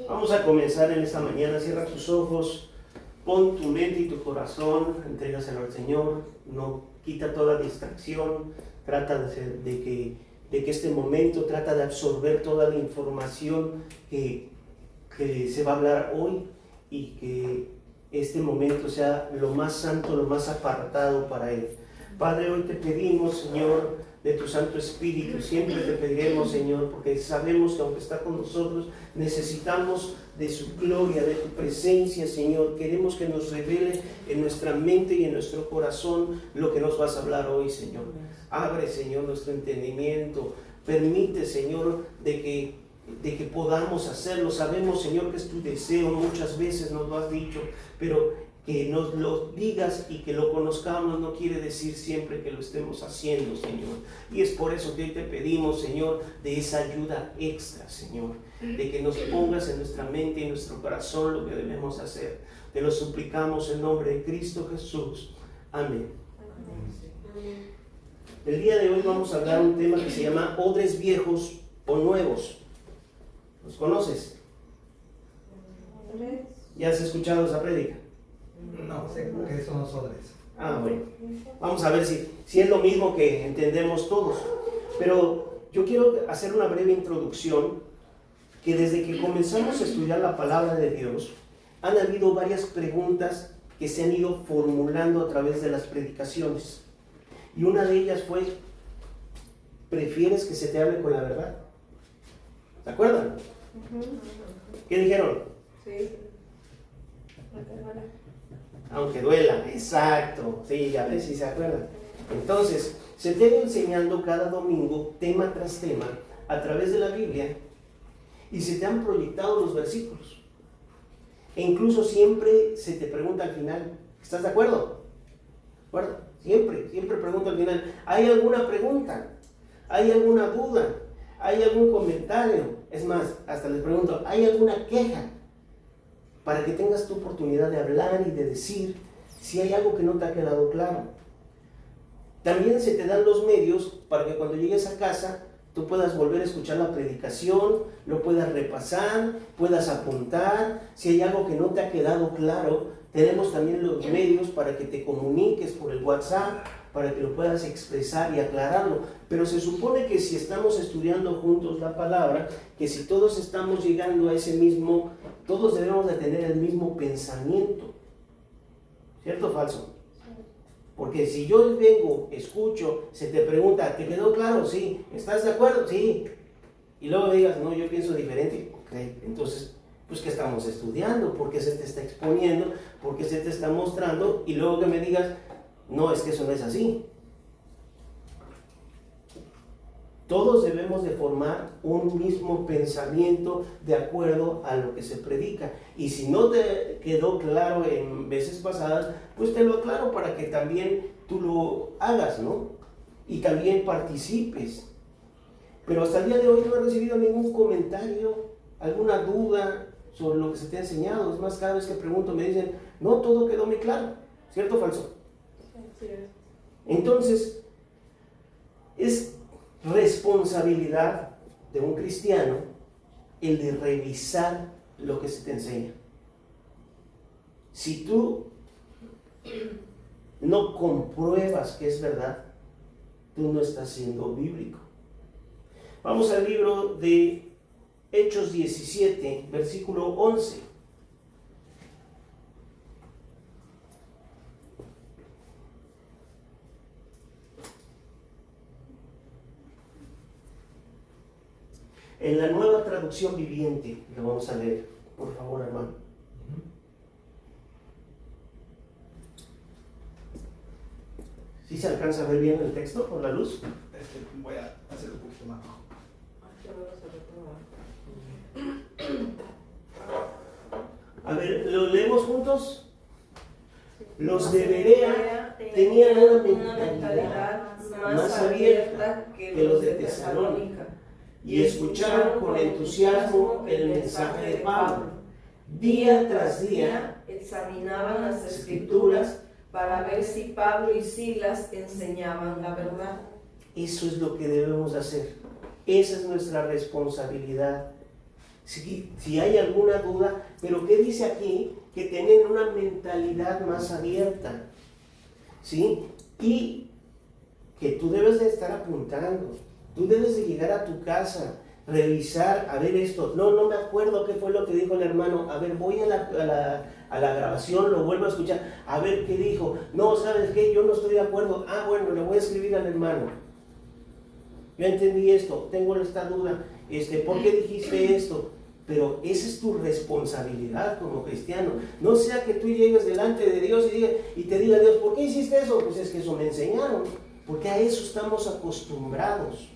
Vamos a comenzar en esta mañana. Cierra tus ojos, pon tu mente y tu corazón, entrégaselo al Señor, no quita toda distracción, trata de que este momento, trata de absorber toda la información que se va a hablar hoy y que este momento sea lo más santo, lo más apartado para Él. Padre, hoy te pedimos, Señor, de tu Santo Espíritu, siempre te pediremos, Señor, porque sabemos que aunque está con nosotros, necesitamos de su gloria, de tu presencia, Señor. Queremos que nos revele en nuestra mente y en nuestro corazón lo que nos vas a hablar hoy, Señor. Abre, Señor, nuestro entendimiento. Permite, Señor, de que podamos hacerlo. Sabemos, Señor, que es tu deseo, muchas veces nos lo has dicho, pero que nos lo digas y que lo conozcamos no quiere decir siempre que lo estemos haciendo, Señor. Y es por eso que hoy te pedimos, Señor, de esa ayuda extra, Señor, de que nos pongas en nuestra mente y en nuestro corazón lo que debemos hacer. Te lo suplicamos en nombre de Cristo Jesús. Amén. El día de hoy vamos a hablar un tema que se llama odres viejos o nuevos. ¿Los conoces? ¿Ya has escuchado esa prédica? No sé qué son los odres. Bueno, vamos a ver si es lo mismo que entendemos todos. Pero yo quiero hacer una breve introducción, que desde que comenzamos a estudiar la palabra de Dios, han habido varias preguntas que se han ido formulando a través de las predicaciones. Y una de ellas fue, ¿prefieres que se te hable con la verdad? ¿Se acuerdan? ¿Qué dijeron? Sí. Aunque duela, exacto, sí, ya ves si se acuerdan. Entonces, se te va enseñando cada domingo, tema tras tema, a través de la Biblia, y se te han proyectado los versículos. E incluso siempre se te pregunta al final, ¿estás de acuerdo? ¿De acuerdo? Siempre pregunto al final, ¿hay alguna pregunta? ¿Hay alguna duda? ¿Hay algún comentario? Es más, hasta les pregunto, ¿hay alguna queja? Para que tengas tu oportunidad de hablar y de decir si hay algo que no te ha quedado claro. También se te dan los medios para que cuando llegues a casa tú puedas volver a escuchar la predicación, lo puedas repasar, puedas apuntar. Si hay algo que no te ha quedado claro, tenemos también los medios para que te comuniques por el WhatsApp, para que lo puedas expresar y aclararlo. Pero se supone que si estamos estudiando juntos la palabra, que si todos estamos llegando a ese mismo, todos debemos de tener el mismo pensamiento. ¿Cierto o falso? Porque si yo vengo, escucho, se te pregunta, ¿te quedó claro? Sí. ¿Estás de acuerdo? Sí. Y luego digas, no, yo pienso diferente. Ok, entonces, pues, ¿qué estamos estudiando? ¿Por qué se te está exponiendo? ¿Por qué se te está mostrando? Y luego que me digas, no, es que eso no es así. Todos debemos de formar un mismo pensamiento de acuerdo a lo que se predica. Y si no te quedó claro en veces pasadas, pues te lo aclaro para que también tú lo hagas, ¿no? Y también participes. Pero hasta el día de hoy no he recibido ningún comentario, alguna duda sobre lo que se te ha enseñado. Es más, cada vez que pregunto me dicen, no, todo quedó muy claro. ¿Cierto o falso? Sí. Entonces, es responsabilidad de un cristiano el de revisar lo que se te enseña. Si tú no compruebas que es verdad, tú no estás siendo bíblico. Vamos al libro de Hechos 17, versículo 11. En la Nueva Traducción Viviente, lo vamos a leer, por favor, hermano. ¿Sí se alcanza a ver bien el texto con la luz? Voy a hacer un poquito más bajo. A ver, ¿lo leemos juntos? Los de Berea tenían una mentalidad más abierta que los de Tesalónica y escucharon con entusiasmo el mensaje de Pablo. Día tras día examinaban las escrituras para ver si Pablo y Silas enseñaban la verdad. Eso es lo que debemos hacer. Esa es nuestra responsabilidad. si hay alguna duda, pero ¿qué dice aquí? Que tienen una mentalidad más abierta, ¿sí? Y que tú debes de estar apuntando, tú debes de llegar a tu casa, revisar, a ver esto, no me acuerdo qué fue lo que dijo el hermano, a ver, voy a la grabación, lo vuelvo a escuchar, a ver qué dijo, no, ¿sabes qué? Yo no estoy de acuerdo, bueno, le voy a escribir al hermano, yo entendí esto, tengo esta duda, ¿por qué dijiste esto? Pero esa es tu responsabilidad como cristiano. No sea que tú llegues delante de Dios y te diga Dios, ¿por qué hiciste eso? Pues es que eso me enseñaron. Porque a eso estamos acostumbrados.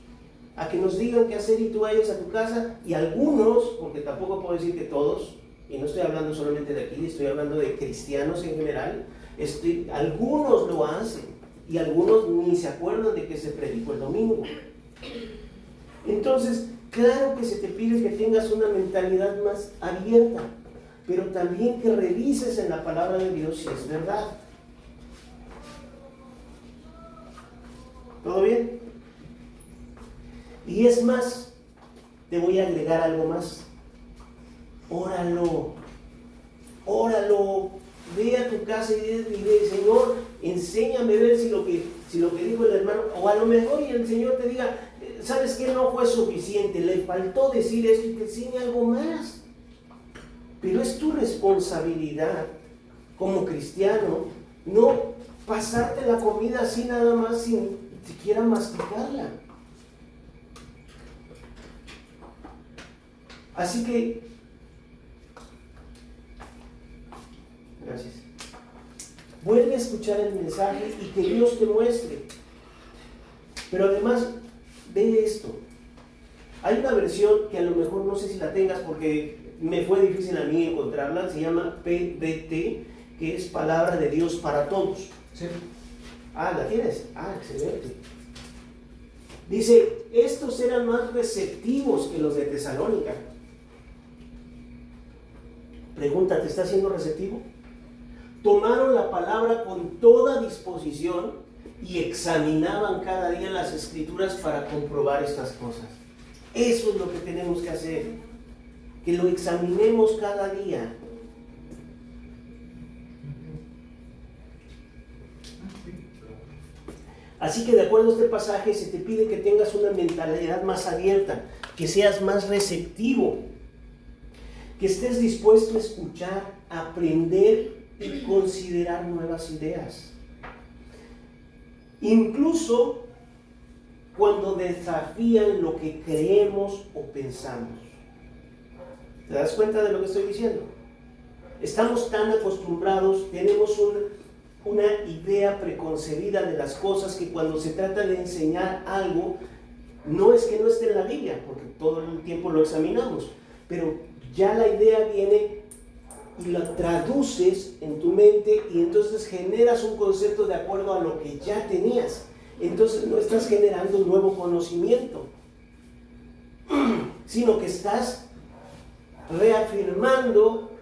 A que nos digan qué hacer y tú vayas a tu casa. Y algunos, porque tampoco puedo decir que todos, y no estoy hablando solamente de aquí, estoy hablando de cristianos en general, algunos lo hacen. Y algunos ni se acuerdan de que se predicó el domingo. Entonces, claro que se te pide que tengas una mentalidad más abierta, pero también que revises en la palabra de Dios si es verdad. ¿Todo bien? Y es más, te voy a agregar algo más. Óralo, ve a tu casa y dile, Señor, enséñame a ver si lo que dijo el hermano, o a lo mejor y el Señor te diga, ¿sabes qué? No fue suficiente, le faltó decir esto y te enseña algo más. Pero es tu responsabilidad como cristiano no pasarte la comida así nada más sin siquiera masticarla. Así que, gracias. Vuelve a escuchar el mensaje y que Dios te muestre. Pero además, ve esto. Hay una versión que a lo mejor no sé si la tengas porque me fue difícil a mí encontrarla. Se llama PDT, que es Palabra de Dios para Todos. Sí. ¿La tienes? Excelente. Dice, estos eran más receptivos que los de Tesalónica. Pregunta, ¿te estás siendo receptivo? Tomaron la palabra con toda disposición y examinaban cada día las escrituras para comprobar estas cosas. Eso es lo que tenemos que hacer, que lo examinemos cada día. Así que de acuerdo a este pasaje se te pide que tengas una mentalidad más abierta, que seas más receptivo, que estés dispuesto a escuchar, aprender y considerar nuevas ideas. Incluso cuando desafían lo que creemos o pensamos. ¿Te das cuenta de lo que estoy diciendo? Estamos tan acostumbrados, tenemos una idea preconcebida de las cosas que cuando se trata de enseñar algo, no es que no esté en la Biblia, porque todo el tiempo lo examinamos, pero ya la idea viene y la traduces en tu mente y entonces generas un concepto de acuerdo a lo que ya tenías. Entonces no estás generando un nuevo conocimiento, sino que estás reafirmando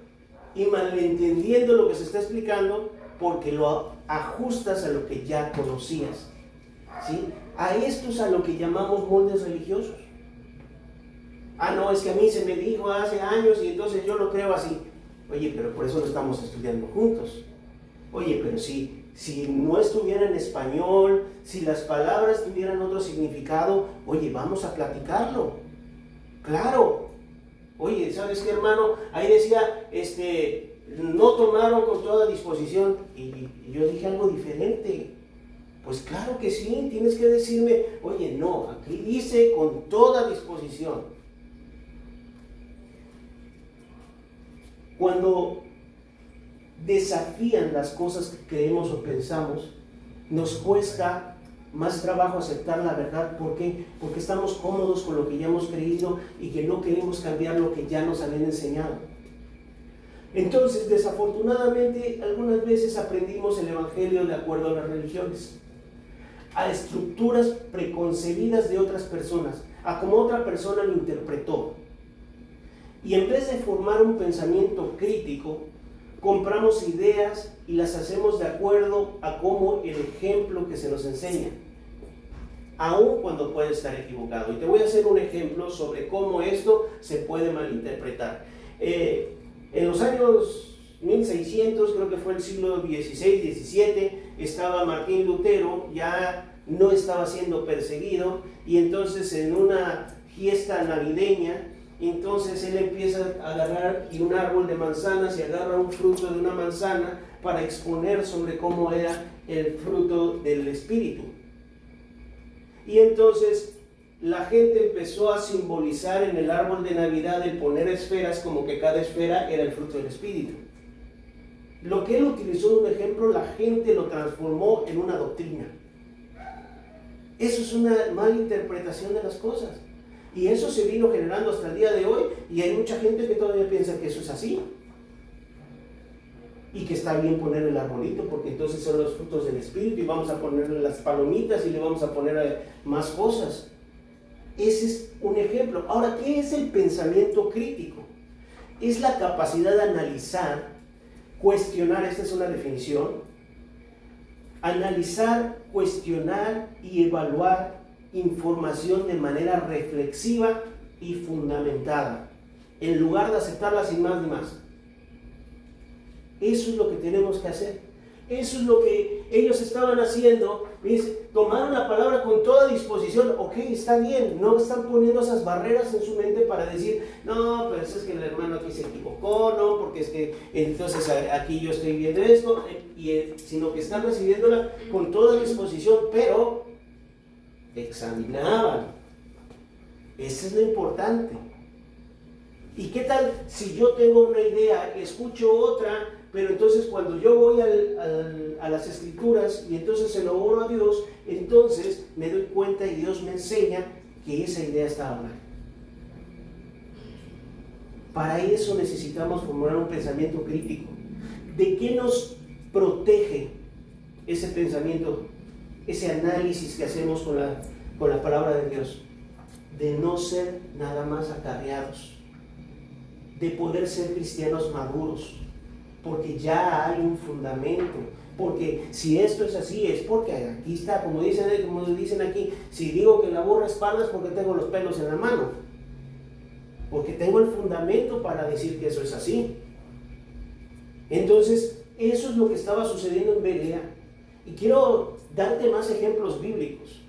y malentendiendo lo que se está explicando porque lo ajustas a lo que ya conocías. ¿Sí? A esto es a lo que llamamos moldes religiosos. No, es que a mí se me dijo hace años y entonces yo lo creo así. Oye, pero por eso lo estamos estudiando juntos. Oye, pero si no estuviera en español, si las palabras tuvieran otro significado, oye, vamos a platicarlo. Claro. Oye, ¿sabes qué, hermano? Ahí decía, no tomaron con toda disposición. Y yo dije algo diferente. Pues claro que sí, tienes que decirme, oye, no, aquí dice con toda disposición. Cuando desafían las cosas que creemos o pensamos, nos cuesta más trabajo aceptar la verdad. ¿Por qué? Porque estamos cómodos con lo que ya hemos creído y que no queremos cambiar lo que ya nos habían enseñado. Entonces, desafortunadamente, algunas veces aprendimos el Evangelio de acuerdo a las religiones, a estructuras preconcebidas de otras personas, a cómo otra persona lo interpretó. Y en vez de formar un pensamiento crítico, compramos ideas y las hacemos de acuerdo a cómo el ejemplo que se nos enseña. aun cuando puede estar equivocado. Y te voy a hacer un ejemplo sobre cómo esto se puede malinterpretar. En los años 1600, creo que fue el siglo XVI, XVII, estaba Martín Lutero, ya no estaba siendo perseguido, y entonces en una fiesta navideña, entonces él empieza a agarrar un árbol de manzanas y agarra un fruto de una manzana para exponer sobre cómo era el fruto del Espíritu. Y entonces la gente empezó a simbolizar en el árbol de Navidad el poner esferas como que cada esfera era el fruto del Espíritu. Lo que él utilizó de un ejemplo, la gente lo transformó en una doctrina. Eso es una mala interpretación de las cosas. Y eso se vino generando hasta el día de hoy, y hay mucha gente que todavía piensa que eso es así. Y que está bien poner el arbolito, porque entonces son los frutos del Espíritu, y vamos a ponerle las palomitas y le vamos a poner más cosas. Ese es un ejemplo. Ahora, ¿qué es el pensamiento crítico? Es la capacidad de analizar, cuestionar, esta es una definición, analizar, cuestionar y evaluar información de manera reflexiva y fundamentada, en lugar de aceptarla sin más ni más. Eso es lo que tenemos que hacer. Eso es lo que ellos estaban haciendo. Tomaron la palabra con toda disposición. Ok, está bien. No están poniendo esas barreras en su mente para decir, no, pues es que el hermano aquí se equivocó, no, porque es que entonces aquí yo estoy viendo esto, sino que están recibiéndola con toda disposición, pero examinaban. Eso es lo importante. ¿Y qué tal si yo tengo una idea, escucho otra, pero entonces cuando yo voy a las Escrituras y entonces se lo oro a Dios, entonces me doy cuenta y Dios me enseña que esa idea estaba mal? Para eso necesitamos formular un pensamiento crítico. ¿De qué nos protege ese pensamiento, ese análisis que hacemos con la palabra de Dios? De no ser nada más acarreados, de poder ser cristianos maduros, porque ya hay un fundamento. Porque si esto es así, es porque aquí está, como dicen aquí, si digo que la burra es parda es porque tengo los pelos en la mano, porque tengo el fundamento para decir que eso es así. Entonces, eso es lo que estaba sucediendo en Berea. Y quiero darte más ejemplos bíblicos.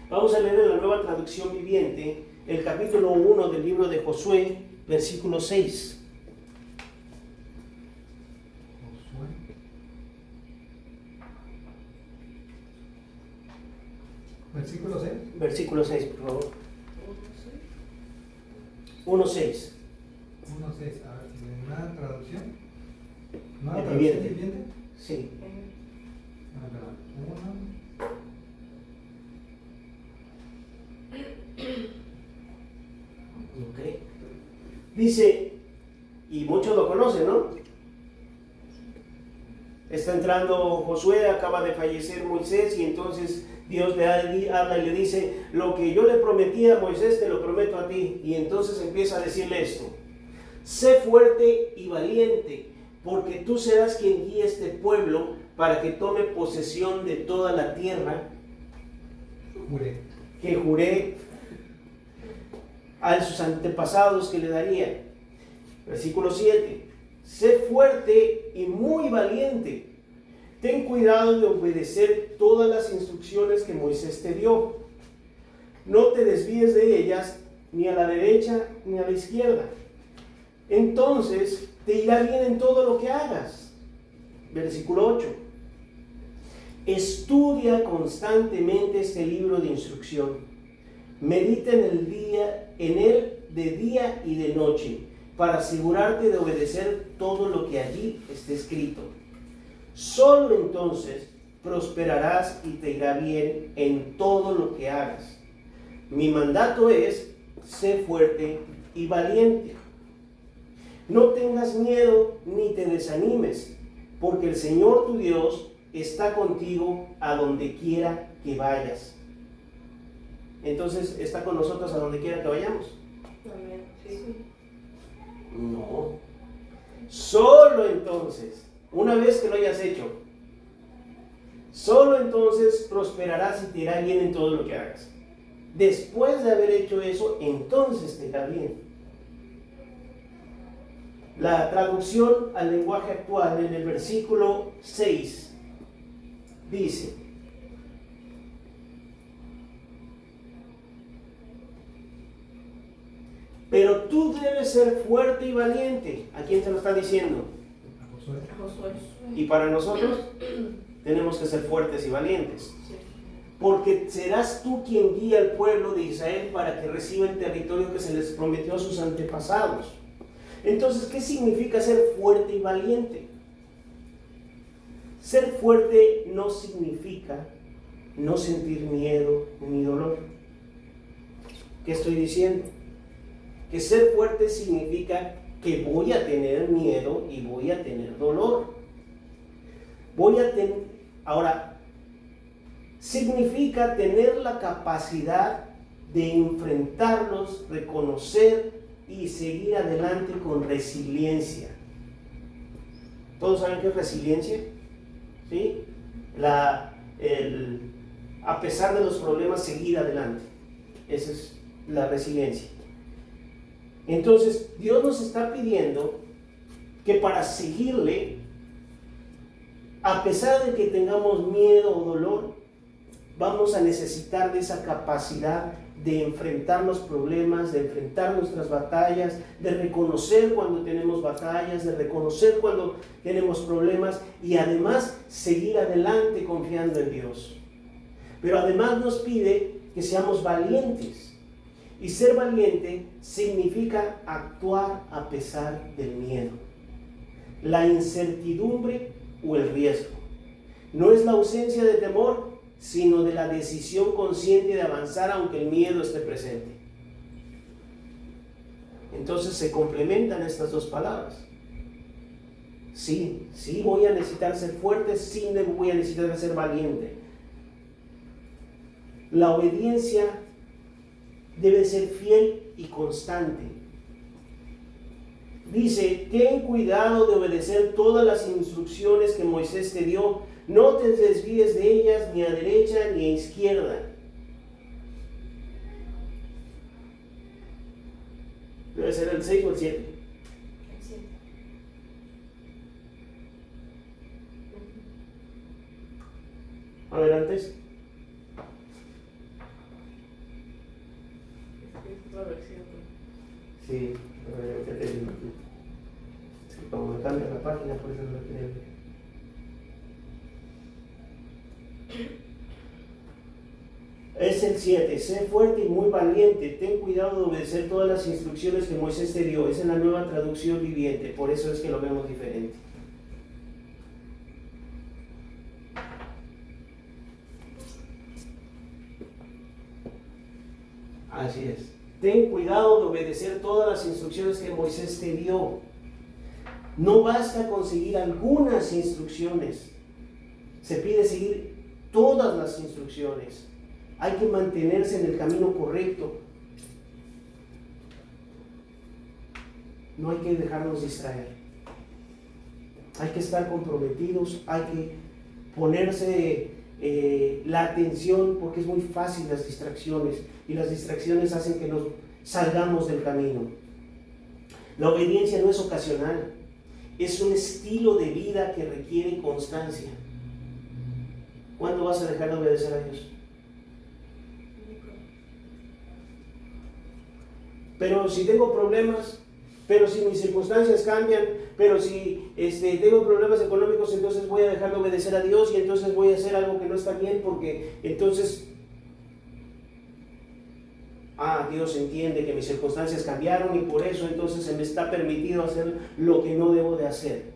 Vamos a leer en la Nueva Traducción Viviente el capítulo 1 del libro de Josué, versículo 6. Versículo 6. Versículo 6, por favor. 1:6. 1:6. A ver, ¿en una traducción? ¿Nueva ¿El traducción viviente? viviente? Sí. Ah, perdón. 1. Ok. Dice, y muchos lo conocen, ¿no? Está entrando Josué, acaba de fallecer Moisés, y entonces Dios le habla y le dice, lo que yo le prometí a Moisés te lo prometo a ti. Y entonces empieza a decirle esto: sé fuerte y valiente, porque tú serás quien guíe este pueblo para que tome posesión de toda la tierra que juré a sus antepasados que le daría. Versículo 7. Sé fuerte y muy valiente. Ten cuidado de obedecer todas las instrucciones que Moisés te dio. No te desvíes de ellas, ni a la derecha ni a la izquierda. Entonces te irá bien en todo lo que hagas. Versículo 8. Estudia constantemente este libro de instrucción. Medita en él de día y de noche, para asegurarte de obedecer todo lo que allí esté escrito. Solo entonces prosperarás y te irá bien en todo lo que hagas. Mi mandato es: sé fuerte y valiente. No tengas miedo ni te desanimes, porque el Señor tu Dios está contigo a donde quiera que vayas. Entonces, ¿está con nosotros a donde quiera que vayamos? Amén. Sí. No. Solo entonces, una vez que lo hayas hecho, Solo entonces prosperarás y te irá bien en todo lo que hagas. Después de haber hecho eso, entonces te irá bien. La traducción al lenguaje actual en el versículo 6 dice: pero tú debes ser fuerte y valiente. ¿A quién se lo está diciendo? A Josué. Josué. Y para nosotros tenemos que ser fuertes y valientes. Porque serás tú quien guía al pueblo de Israel para que reciba el territorio que se les prometió a sus antepasados. Entonces, ¿qué significa ser fuerte y valiente? Ser fuerte no significa no sentir miedo ni dolor. ¿Qué estoy diciendo? Que ser fuerte significa que voy a tener miedo y voy a tener dolor. Ahora, significa tener la capacidad de enfrentarlos, reconocer y seguir adelante con resiliencia. ¿Todos saben qué es resiliencia? ¿Sí? A pesar de los problemas, seguir adelante. Esa es la resiliencia. Entonces, Dios nos está pidiendo que para seguirle, a pesar de que tengamos miedo o dolor, vamos a necesitar de esa capacidad de enfrentar los problemas, de enfrentar nuestras batallas, de reconocer cuando tenemos batallas, de reconocer cuando tenemos problemas y además seguir adelante confiando en Dios. Pero además nos pide que seamos valientes. Y ser valiente significa actuar a pesar del miedo, la incertidumbre o el riesgo. No es la ausencia de temor, sino de la decisión consciente de avanzar aunque el miedo esté presente. Entonces se complementan estas dos palabras. Sí voy a necesitar ser fuerte, sí voy a necesitar ser valiente. La obediencia debe ser fiel y constante. Dice: ten cuidado de obedecer todas las instrucciones que Moisés te dio. No te desvíes de ellas ni a derecha ni a izquierda. Debe ser el 6 o el 7. A ver, antes. Sí, como me cambia la página, por eso no lo quiero ver. Es el 7. Sé fuerte y muy valiente. Ten cuidado de obedecer todas las instrucciones que Moisés te dio. Es en la Nueva Traducción Viviente. Por eso es que lo vemos diferente. Así es. Ten cuidado de obedecer todas las instrucciones que Moisés te dio. No basta con seguir algunas instrucciones. Se pide seguir todas las instrucciones. Hay que mantenerse en el camino correcto. No hay que dejarnos distraer. Hay que estar comprometidos, hay que ponerse la atención, porque es muy fácil las distracciones, y las distracciones hacen que nos salgamos del camino. La obediencia no es ocasional, es un estilo de vida que requiere constancia. ¿Cuándo vas a dejar de obedecer a Dios? Pero si tengo problemas, pero si mis circunstancias cambian, pero si tengo problemas económicos, entonces voy a dejar de obedecer a Dios y entonces voy a hacer algo que no está bien, porque entonces Dios entiende que mis circunstancias cambiaron y por eso entonces se me está permitido hacer lo que no debo de hacer.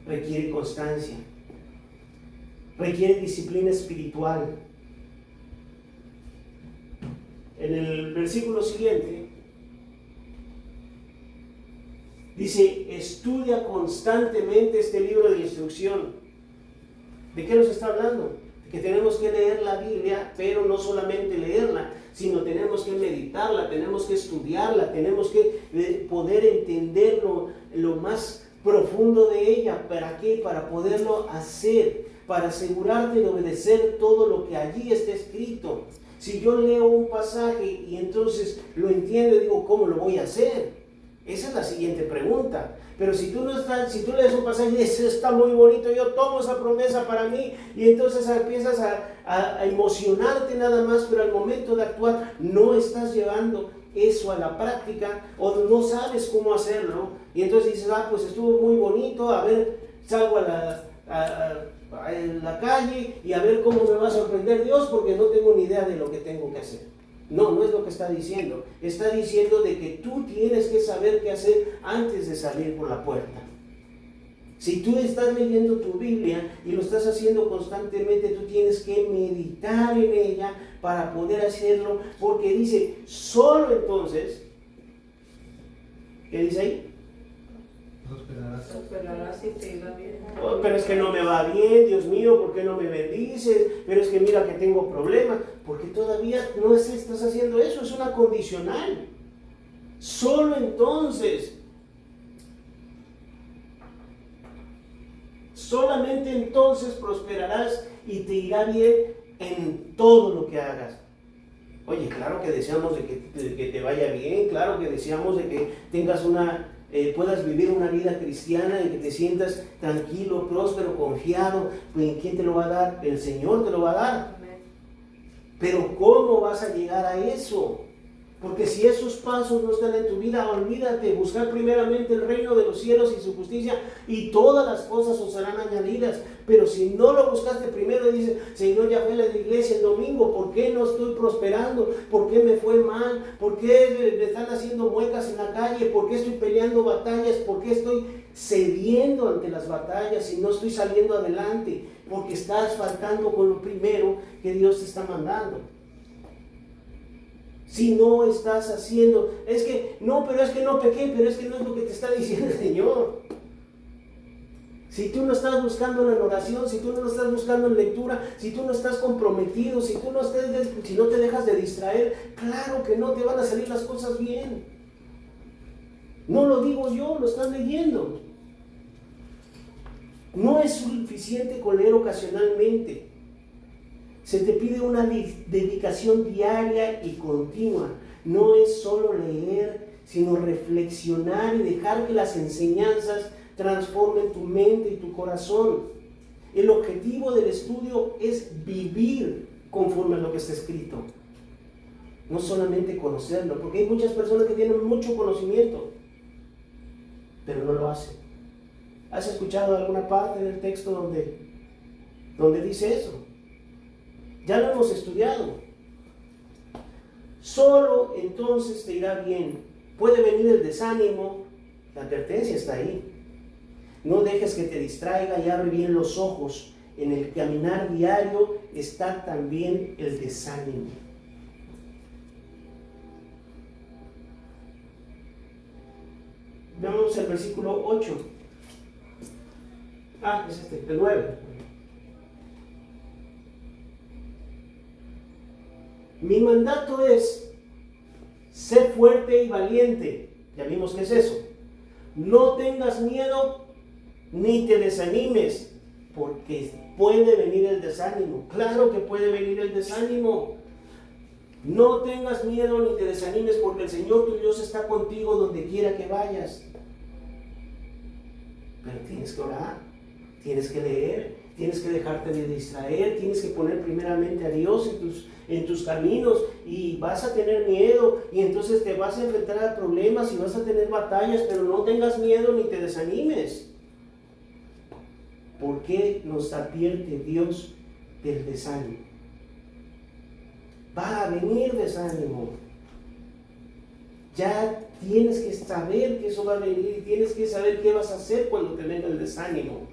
Requiere constancia, requiere disciplina espiritual. En el versículo siguiente dice: estudia constantemente este libro de instrucción. ¿De qué nos está hablando? De que tenemos que leer la Biblia, pero no solamente leerla, sino tenemos que meditarla, tenemos que estudiarla, tenemos que poder entender lo más profundo de ella. ¿Para qué? Para poderlo hacer, para asegurarte de obedecer todo lo que allí está escrito. Si yo leo un pasaje y entonces lo entiendo y digo, ¿cómo lo voy a hacer? Esa es la siguiente pregunta. Pero si tú lees un pasaje y dices, está muy bonito, yo tomo esa promesa para mí, y entonces empiezas a emocionarte nada más, pero al momento de actuar no estás llevando eso a la práctica, o no sabes cómo hacerlo, y entonces dices, pues estuvo muy bonito, a ver, salgo a la calle y a ver cómo me va a sorprender Dios, porque no tengo ni idea de lo que tengo que hacer. No es lo que está diciendo. Está diciendo de que tú tienes que saber qué hacer antes de salir por la puerta. Si tú estás leyendo tu Biblia y lo estás haciendo constantemente, tú tienes que meditar en ella para poder hacerlo, porque dice, solo entonces, ¿qué dice ahí? Prosperarás y te irá bien. Oh, pero es que no me va bien, Dios mío, ¿por qué no me bendices? Pero es que mira que tengo problemas, porque todavía no estás haciendo eso, es una condicional. Solo entonces, solamente entonces prosperarás y te irá bien en todo lo que hagas. Oye, claro que deseamos de que te vaya bien, claro que deseamos de que tengas puedas vivir una vida cristiana y que te sientas tranquilo, próspero, confiado. Pues, ¿quién te lo va a dar? El Señor te lo va a dar. Pero ¿cómo vas a llegar a eso? Porque si esos pasos no están en tu vida, olvídate, buscar primeramente el reino de los cielos y su justicia, y todas las cosas os serán añadidas. Pero si no lo buscaste primero y dices, Señor, ya fui a la iglesia el domingo, ¿por qué no estoy prosperando? ¿Por qué me fue mal? ¿Por qué me están haciendo muecas en la calle? ¿Por qué estoy peleando batallas? ¿Por qué estoy cediendo ante las batallas y no estoy saliendo adelante? Porque estás faltando con lo primero que Dios te está mandando. Si no estás haciendo, pero es que no pequé, pero es que no es lo que te está diciendo el Señor. Si tú no estás buscando en oración, si tú no lo estás buscando en lectura, si tú no estás comprometido, si no te dejas de distraer, claro que no te van a salir las cosas bien. No lo digo yo, lo estás leyendo. No es suficiente con leer ocasionalmente. Se te pide una dedicación diaria y continua. No es solo leer, sino reflexionar y dejar que las enseñanzas transformen tu mente y tu corazón. El objetivo del estudio es vivir conforme a lo que está escrito. No solamente conocerlo, porque hay muchas personas que tienen mucho conocimiento, pero no lo hacen. ¿Has escuchado alguna parte del texto donde dice eso? Ya lo hemos estudiado. Solo entonces te irá bien. Puede venir el desánimo, la advertencia está ahí. No dejes que te distraiga y abre bien los ojos. En el caminar diario está también el desánimo. Veamos el versículo 8. Es el 9. Mi mandato es, sé fuerte y valiente. Ya vimos qué es eso. No tengas miedo ni te desanimes, porque puede venir el desánimo. Claro que puede venir el desánimo. No tengas miedo ni te desanimes, porque el Señor tu Dios está contigo donde quiera que vayas. Pero tienes que orar, tienes que leer, tienes que dejarte de distraer, tienes que poner primeramente a Dios en tus caminos, y vas a tener miedo y entonces te vas a enfrentar a problemas y vas a tener batallas, pero no tengas miedo ni te desanimes. ¿Por qué nos advierte Dios del desánimo? Va a venir desánimo. Ya tienes que saber que eso va a venir y tienes que saber qué vas a hacer cuando te venga el desánimo,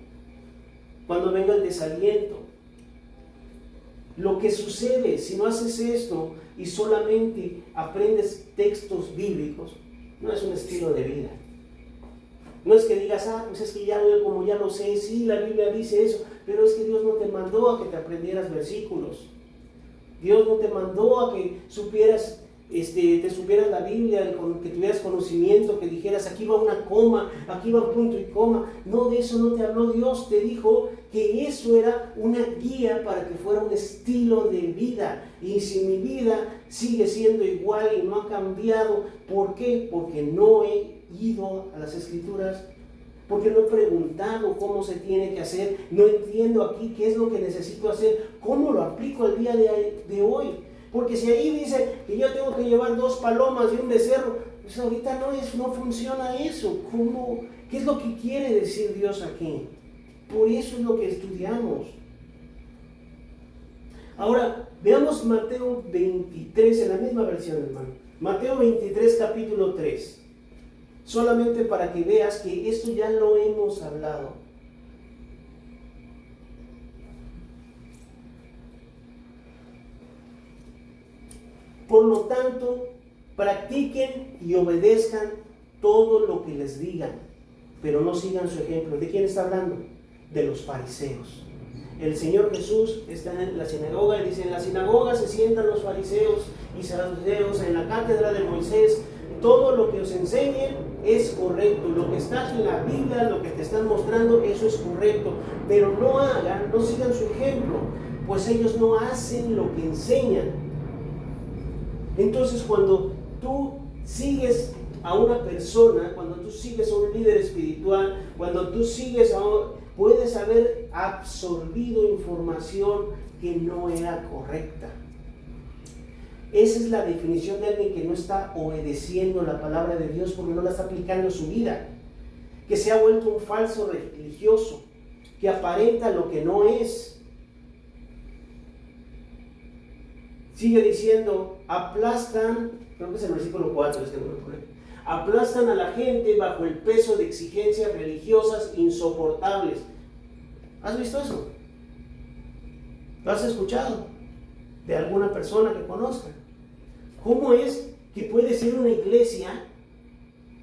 cuando venga el desaliento. Lo que sucede si no haces esto y solamente aprendes textos bíblicos, no es un estilo de vida. No es que digas, pues es que ya lo sé, sí, la Biblia dice eso, pero es que Dios no te mandó a que te aprendieras versículos. Dios no te mandó a que supieras te supieras la Biblia, que tuvieras conocimiento, que dijeras aquí va una coma, aquí va un punto y coma. No, de eso no te habló Dios. Te dijo que eso era una guía para que fuera un estilo de vida. Y si mi vida sigue siendo igual y no ha cambiado, ¿por qué? Porque no he ido a las Escrituras, porque no he preguntado cómo se tiene que hacer, no entiendo aquí qué es lo que necesito hacer, cómo lo aplico al día de hoy. Porque si ahí dice que yo tengo que llevar 2 palomas y un becerro, pues ahorita no funciona eso. ¿Cómo? ¿Qué es lo que quiere decir Dios aquí? Por eso es lo que estudiamos. Ahora, veamos Mateo 23, en la misma versión, hermano. Mateo 23, capítulo 3. Solamente para que veas que esto ya lo hemos hablado. Por lo tanto, practiquen y obedezcan todo lo que les digan, pero no sigan su ejemplo. ¿De quién está hablando? De los fariseos. El Señor Jesús está en la sinagoga y dice: en la sinagoga se sientan los fariseos y saduceos, en la cátedra de Moisés. Todo lo que os enseñen es correcto, lo que está en la Biblia, lo que te están mostrando, eso es correcto, pero no sigan su ejemplo, pues ellos no hacen lo que enseñan. Entonces, cuando tú sigues a una persona, cuando tú sigues a un líder espiritual, cuando tú sigues puedes haber absorbido información que no era correcta. Esa es la definición de alguien que no está obedeciendo la palabra de Dios porque no la está aplicando en su vida, que se ha vuelto un falso religioso, que aparenta lo que no es. Sigue diciendo: aplastan, creo que es el versículo 4, es que no me acuerdo. Aplastan a la gente bajo el peso de exigencias religiosas insoportables. ¿Has visto eso? ¿Lo has escuchado de alguna persona que conozca? ¿Cómo es que puede ser una iglesia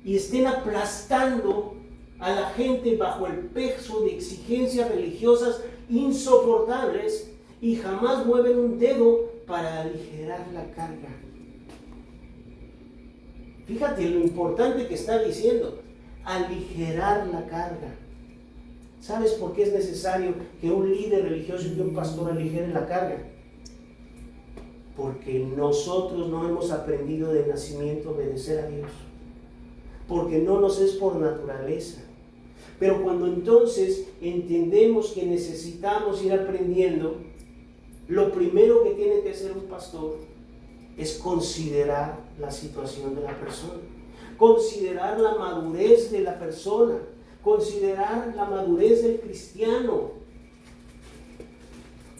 y estén aplastando a la gente bajo el peso de exigencias religiosas insoportables y jamás mueven un dedo para aligerar la carga? Fíjate lo importante que está diciendo: aligerar la carga. ¿Sabes por qué es necesario que un líder religioso y un pastor aligeren la carga? Porque nosotros no hemos aprendido de nacimiento a obedecer a Dios, porque no nos es por naturaleza. Pero cuando entonces entendemos que necesitamos ir aprendiendo, lo primero que tiene que hacer un pastor es considerar la situación de la persona, considerar la madurez de la persona, considerar la madurez del cristiano.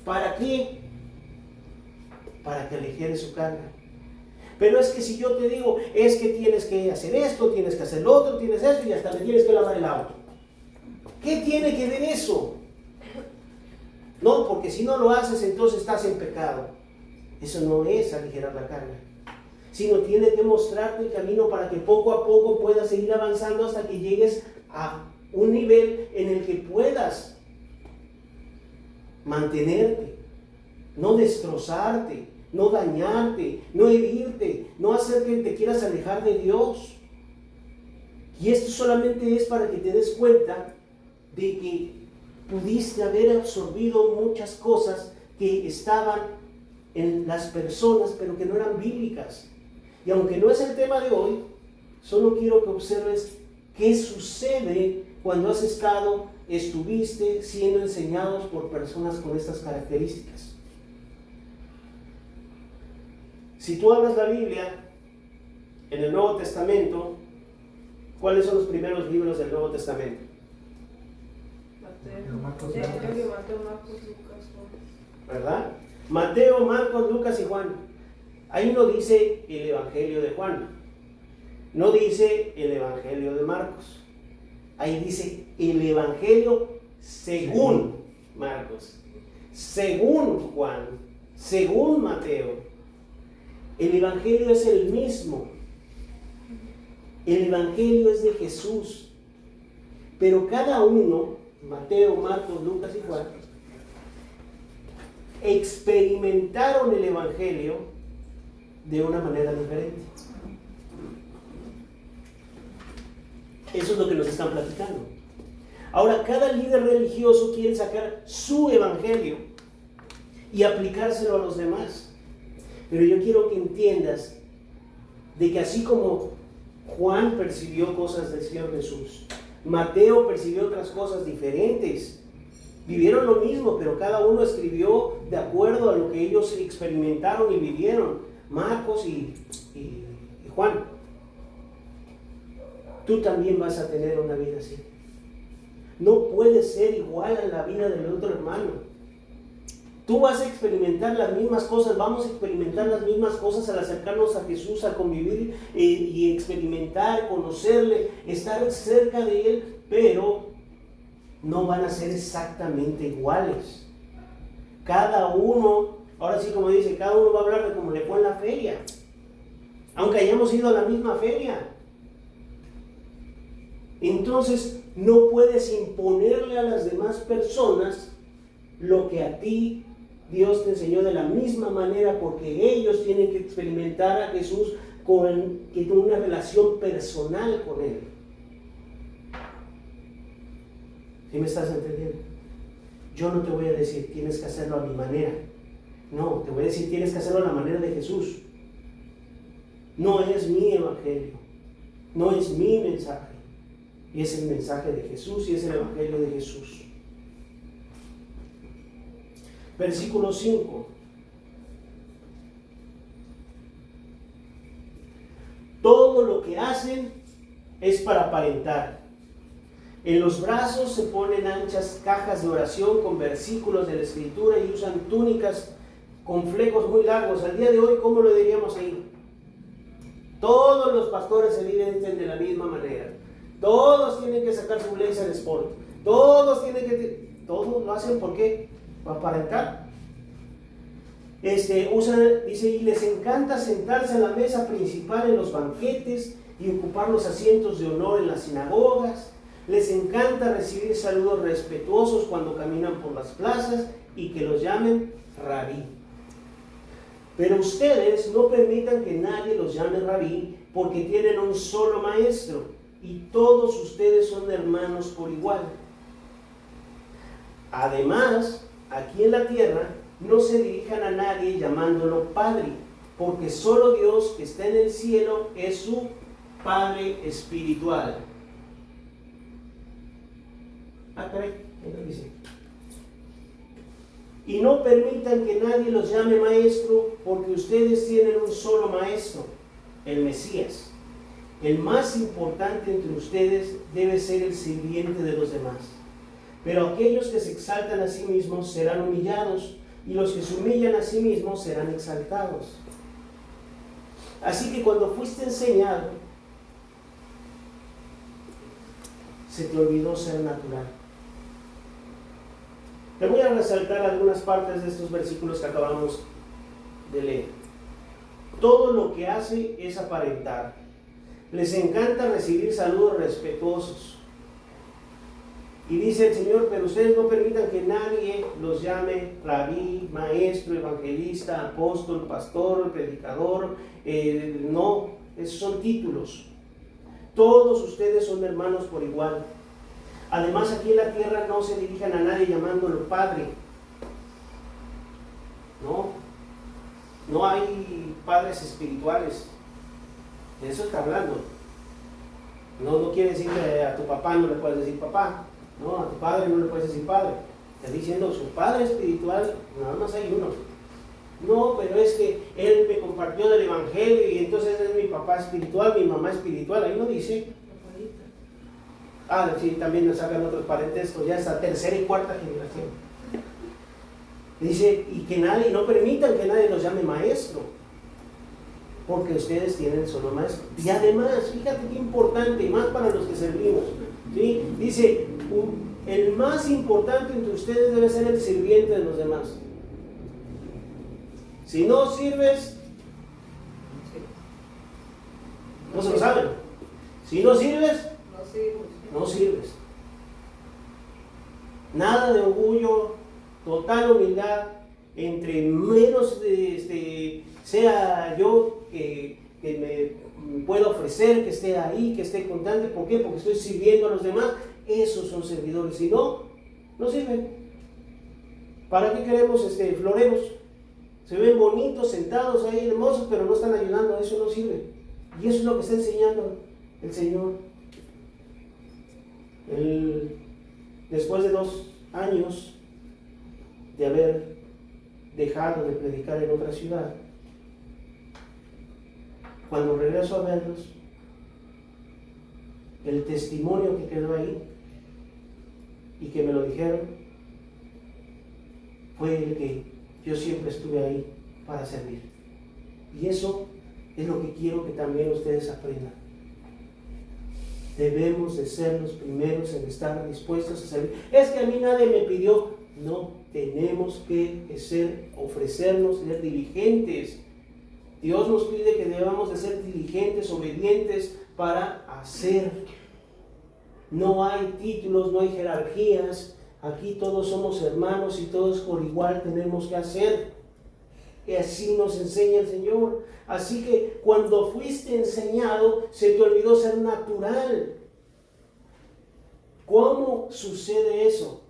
¿Para qué? Para que aligere su carga. Pero es que si yo te digo, es que tienes que hacer esto, tienes que hacer lo otro, tienes esto y hasta le tienes que lavar el auto. ¿Qué tiene que ver eso? No, porque si no lo haces, entonces estás en pecado. Eso no es aligerar la carga, sino tiene que mostrarte el camino para que poco a poco puedas seguir avanzando hasta que llegues a un nivel en el que puedas mantenerte, no destrozarte, no dañarte, no herirte, no hacer que te quieras alejar de Dios. Y esto solamente es para que te des cuenta de que pudiste haber absorbido muchas cosas que estaban en las personas, pero que no eran bíblicas. Y aunque no es el tema de hoy, solo quiero que observes qué sucede cuando estuviste siendo enseñados por personas con estas características. Si tú abres la Biblia en el Nuevo Testamento, ¿cuáles son los primeros libros del Nuevo Testamento? Mateo, Marcos, Lucas, Juan. ¿Verdad? Mateo, Marcos, Lucas y Juan. Ahí no dice el Evangelio de Juan, no dice el Evangelio de Marcos. Ahí dice el Evangelio según Marcos, según Juan, según Mateo. El Evangelio es el mismo. El Evangelio es de Jesús. Pero cada uno, Mateo, Marcos, Lucas y Juan, experimentaron el Evangelio de una manera diferente. Eso es lo que nos están platicando. Ahora, cada líder religioso quiere sacar su evangelio y aplicárselo a los demás. Pero yo quiero que entiendas de que así como Juan percibió cosas del Señor Jesús, Mateo percibió otras cosas diferentes, vivieron lo mismo, pero cada uno escribió de acuerdo a lo que ellos experimentaron y vivieron, Marcos y Juan. Tú también vas a tener una vida así. No puedes ser igual a la vida del otro hermano. Tú vas a experimentar las mismas cosas, vamos a experimentar las mismas cosas al acercarnos a Jesús, a convivir y experimentar, conocerle, estar cerca de Él, pero no van a ser exactamente iguales. Cada uno, ahora sí como dice, cada uno va a hablar de cómo le fue en la feria, aunque hayamos ido a la misma feria. Entonces, no puedes imponerle a las demás personas lo que a ti Dios te enseñó de la misma manera, porque ellos tienen que experimentar a Jesús con una relación personal con Él. ¿Sí me estás entendiendo? Yo no te voy a decir tienes que hacerlo a mi manera. No, te voy a decir tienes que hacerlo a la manera de Jesús. No es mi evangelio, no es mi mensaje. Y es el mensaje de Jesús y es el evangelio de Jesús. Versículo 5. Todo lo que hacen es para aparentar. En los brazos se ponen anchas cajas de oración con versículos de la Escritura y usan túnicas con flecos muy largos. Al día de hoy, ¿cómo lo diríamos ahí? Todos los pastores se visten de la misma manera. Todos tienen que sacar su blazer sport. Todos lo hacen, ¿por qué? Para aparentar. Dice, y les encanta sentarse a la mesa principal en los banquetes y ocupar los asientos de honor en las sinagogas. Les encanta recibir saludos respetuosos cuando caminan por las plazas y que los llamen rabí. Pero ustedes no permitan que nadie los llame rabí, porque tienen un solo maestro y todos ustedes son hermanos por igual. Además, aquí en la tierra no se dirijan a nadie llamándolo Padre, porque solo Dios que está en el cielo es su Padre espiritual. Caray, ¿qué dice? Y no permitan que nadie los llame maestro, porque ustedes tienen un solo maestro, el Mesías. El más importante entre ustedes debe ser el sirviente de los demás. Pero aquellos que se exaltan a sí mismos serán humillados, y los que se humillan a sí mismos serán exaltados. Así que cuando fuiste enseñado, se te olvidó ser natural. Te voy a resaltar algunas partes de estos versículos que acabamos de leer. Todo lo que hace es aparentar. Les encanta recibir saludos respetuosos. Y dice el Señor, pero ustedes no permitan que nadie los llame rabí, maestro, evangelista, apóstol, pastor, predicador. No, esos son títulos. Todos ustedes son hermanos por igual. Además, aquí en la tierra no se dirijan a nadie llamándolo Padre. No hay padres espirituales. De eso está hablando. No quiere decir que a tu papá no le puedes decir papá. No, a tu padre no le puedes decir padre. Está diciendo su padre espiritual, nada más hay uno. No, pero es que él me compartió del evangelio y entonces es mi papá espiritual, mi mamá espiritual. Ahí no dice. Sí, también nos sacan otros parentescos, ya esta tercera y cuarta generación. Dice, y que nadie, no permitan que nadie los llame maestro, porque ustedes tienen solo maestro. Y además, fíjate qué importante, y más para los que servimos, ¿sí? Dice, el más importante entre ustedes debe ser el sirviente de los demás. Si no sirves, no se lo saben. Si no sirves, no sirves. Nada de orgullo, total humildad, entre menos sea yo que me pueda ofrecer, que esté ahí, que esté constante. ¿Por qué? Porque estoy sirviendo a los demás. Esos son servidores. Si no, no sirven. ¿Para qué queremos floreros? Se ven bonitos, sentados ahí, hermosos, pero no están ayudando. Eso no sirve. Y eso es lo que está enseñando el Señor. Después de 2 años de haber dejado de predicar en otra ciudad, cuando regreso a verlos, el testimonio que quedó ahí y que me lo dijeron fue el que yo siempre estuve ahí para servir. Y eso es lo que quiero que también ustedes aprendan. Debemos de ser los primeros en estar dispuestos a servir. Es que a mí nadie me pidió. No, tenemos que ofrecernos, ser diligentes. Dios nos pide que debamos de ser diligentes, obedientes para hacer. No hay títulos, no hay jerarquías. Aquí todos somos hermanos y todos por igual tenemos que hacer. Y así nos enseña el Señor. Así que cuando fuiste enseñado, se te olvidó ser natural. ¿Cómo sucede eso?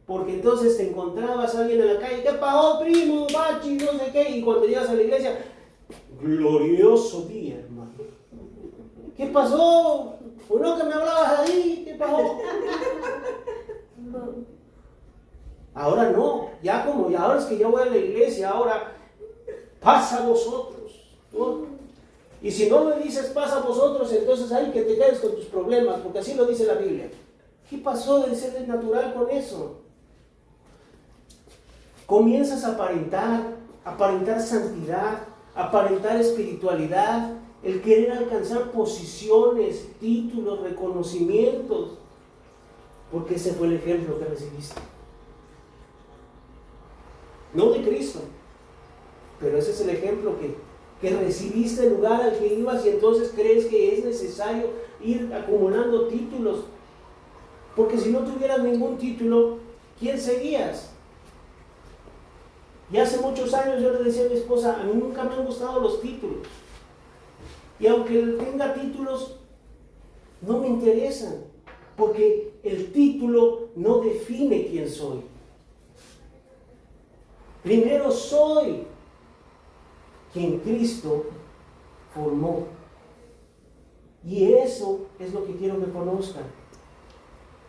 Porque entonces te encontrabas a alguien en la calle, ¿qué pasó, primo, bachi, no sé qué? Y cuando llegas a la iglesia, glorioso día, hermano. ¿Qué pasó? ¿O no que me hablabas ahí? ¿Qué pasó? Ahora no, ahora es que ya voy a la iglesia, ahora pasa a vosotros, ¿no? Y si no me dices pasa a vosotros, entonces hay que te quedes con tus problemas, porque así lo dice la Biblia. ¿Qué pasó de ser natural con eso? Comienzas a aparentar santidad, aparentar espiritualidad, el querer alcanzar posiciones, títulos, reconocimientos, porque ese fue el ejemplo que recibiste. No de Cristo, pero ese es el ejemplo que recibiste, el lugar al que ibas, y entonces crees que es necesario ir acumulando títulos, porque si no tuvieras ningún título, ¿quién seguías? Y hace muchos años yo le decía a mi esposa, a mí nunca me han gustado los títulos, y aunque tenga títulos, no me interesan, porque el título no define quién soy. Primero soy quien Cristo formó. Y eso es lo que quiero que conozcan.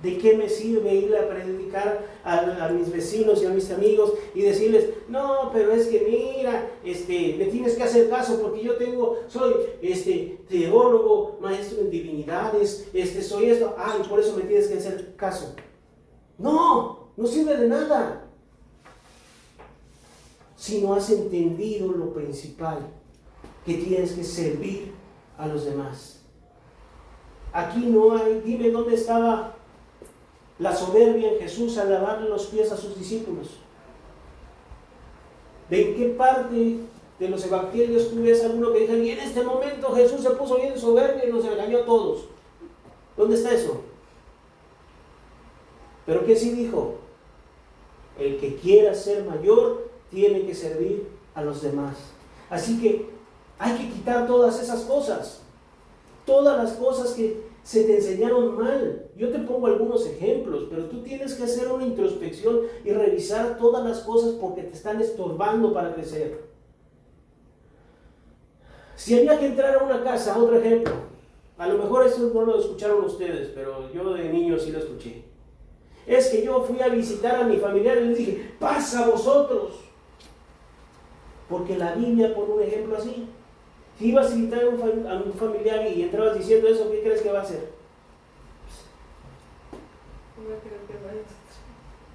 ¿De qué me sirve ir a predicar a mis vecinos y a mis amigos y decirles, no, pero es que mira, me tienes que hacer caso porque soy teólogo, maestro en divinidades, soy esto, y por eso me tienes que hacer caso? No sirve de nada. Si no has entendido lo principal, que tienes que servir a los demás. Aquí no hay, dime dónde estaba la soberbia en Jesús al lavarle los pies a sus discípulos. ¿De qué parte de los evangelios tú ves alguno que diga, y en este momento Jesús se puso bien soberbio y nos regañó a todos? ¿Dónde está eso? ¿Pero qué sí dijo? El que quiera ser mayor tiene que servir a los demás. Así que hay que quitar todas esas cosas. Todas las cosas que se te enseñaron mal. Yo te pongo algunos ejemplos, pero tú tienes que hacer una introspección y revisar todas las cosas porque te están estorbando para crecer. Si había que entrar a una casa, otro ejemplo. A lo mejor eso no lo escucharon ustedes, pero yo de niño sí lo escuché. Es que yo fui a visitar a mi familiar y les dije, pasa a vosotros. Porque la Biblia pone un ejemplo así. Si ibas a visitar a un familiar y entrabas diciendo eso, ¿qué crees que va a hacer?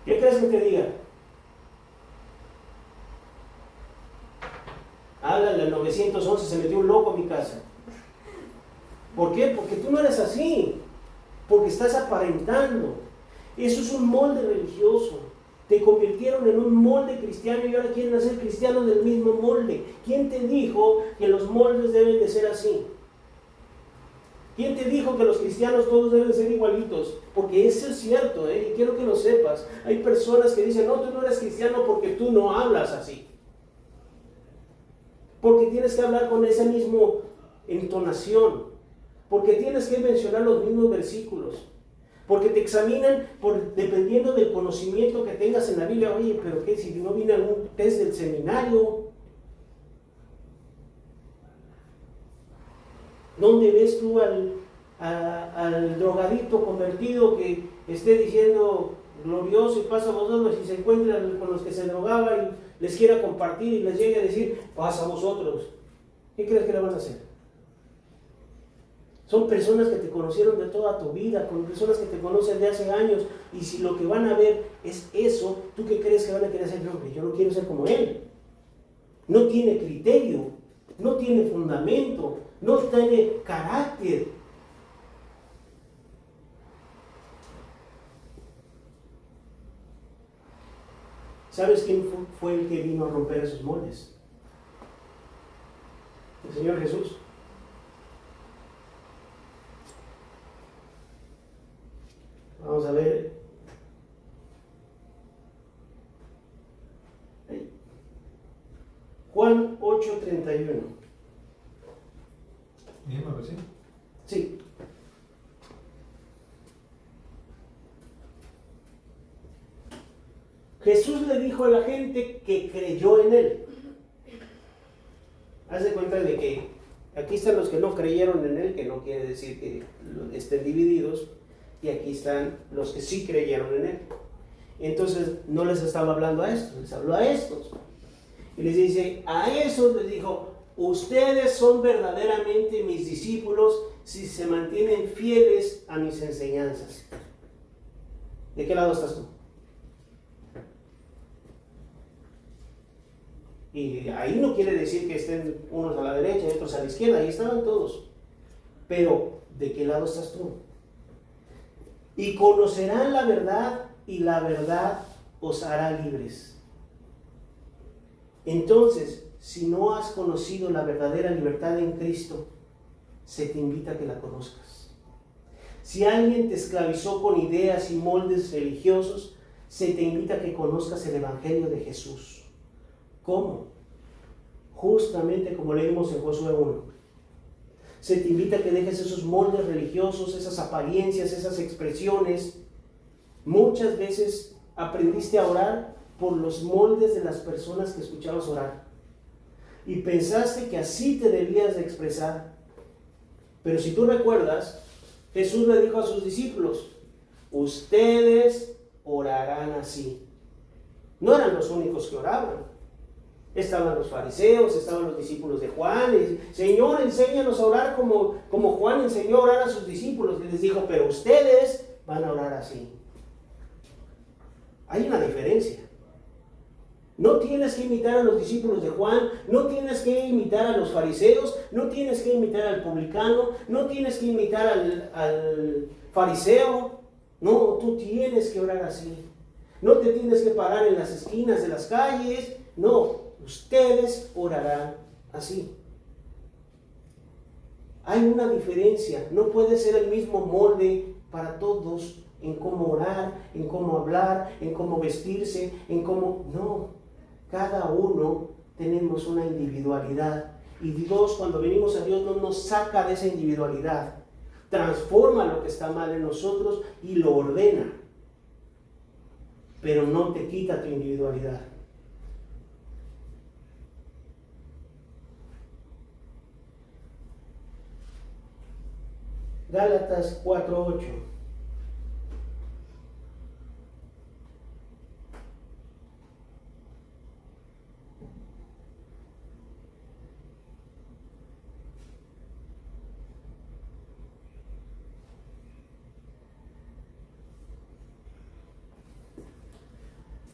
¿Qué crees que te diga? Háblale al 911, se metió un loco a mi casa. ¿Por qué? Porque tú no eres así. Porque estás aparentando. Eso es un molde religioso. Te convirtieron en un molde cristiano y ahora quieren hacer cristianos del mismo molde. ¿Quién te dijo que los moldes deben de ser así? ¿Quién te dijo que los cristianos todos deben ser igualitos? Porque eso es cierto, y quiero que lo sepas. Hay personas que dicen, no, tú no eres cristiano porque tú no hablas así. porque tienes que hablar con esa misma entonación, porque tienes que mencionar los mismos versículos, porque te examinan dependiendo del conocimiento que tengas en la Biblia. Oye, pero ¿qué? Si no vine a un test del seminario, ¿dónde ves tú al drogadicto convertido que esté diciendo glorioso y pasa a vosotros, y se encuentra con los que se drogaba y les quiera compartir y les llegue a decir pasa a vosotros? ¿Qué crees que le van a hacer? Son personas que te conocieron de toda tu vida, con personas que te conocen de hace años, y si lo que van a ver es eso, ¿tú qué crees que van a querer hacer? No, yo no quiero ser como él. No tiene criterio, no tiene fundamento, no tiene carácter. ¿Sabes quién fue el que vino a romper esos moldes? El Señor Jesús. Vamos a ver. Juan 8:31. ¿Misma versión? Sí. Jesús le dijo a la gente que creyó en él. Haz de cuenta de que aquí están los que no creyeron en él, que no quiere decir que estén divididos, y aquí están los que sí creyeron en él. Entonces no les estaba hablando a estos, les habló a estos. Y les dice, a esos les dijo, ustedes son verdaderamente mis discípulos si se mantienen fieles a mis enseñanzas. ¿De qué lado estás tú? Y ahí no quiere decir que estén unos a la derecha y otros a la izquierda, ahí estaban todos. Pero, ¿de qué lado estás tú? Y conocerán la verdad, y la verdad os hará libres. Entonces, si no has conocido la verdadera libertad en Cristo, se te invita a que la conozcas. Si alguien te esclavizó con ideas y moldes religiosos, se te invita a que conozcas el Evangelio de Jesús. ¿Cómo? Justamente como leímos en Josué 1. Se te invita a que dejes esos moldes religiosos, esas apariencias, esas expresiones. Muchas veces aprendiste a orar por los moldes de las personas que escuchabas orar. Y pensaste que así te debías de expresar. Pero si tú recuerdas, Jesús le dijo a sus discípulos, ustedes orarán así. No eran los únicos que oraban. Estaban los fariseos, estaban los discípulos de Juan. Y, Señor, enséñanos a orar como Juan enseñó a orar a sus discípulos. Y les dijo, pero ustedes van a orar así. Hay una diferencia. No tienes que imitar a los discípulos de Juan, no tienes que imitar a los fariseos, no tienes que imitar al publicano, no tienes que imitar al fariseo. No, tú tienes que orar así. No te tienes que parar en las esquinas de las calles. No, ustedes orarán así. Hay una diferencia. No puede ser el mismo molde para todos en cómo orar, en cómo hablar, en cómo vestirse, en cómo... No, cada uno tenemos una individualidad. Y Dios, cuando venimos a Dios, no nos saca de esa individualidad. Transforma lo que está mal en nosotros y lo ordena. Pero no te quita tu individualidad. Gálatas 4:8.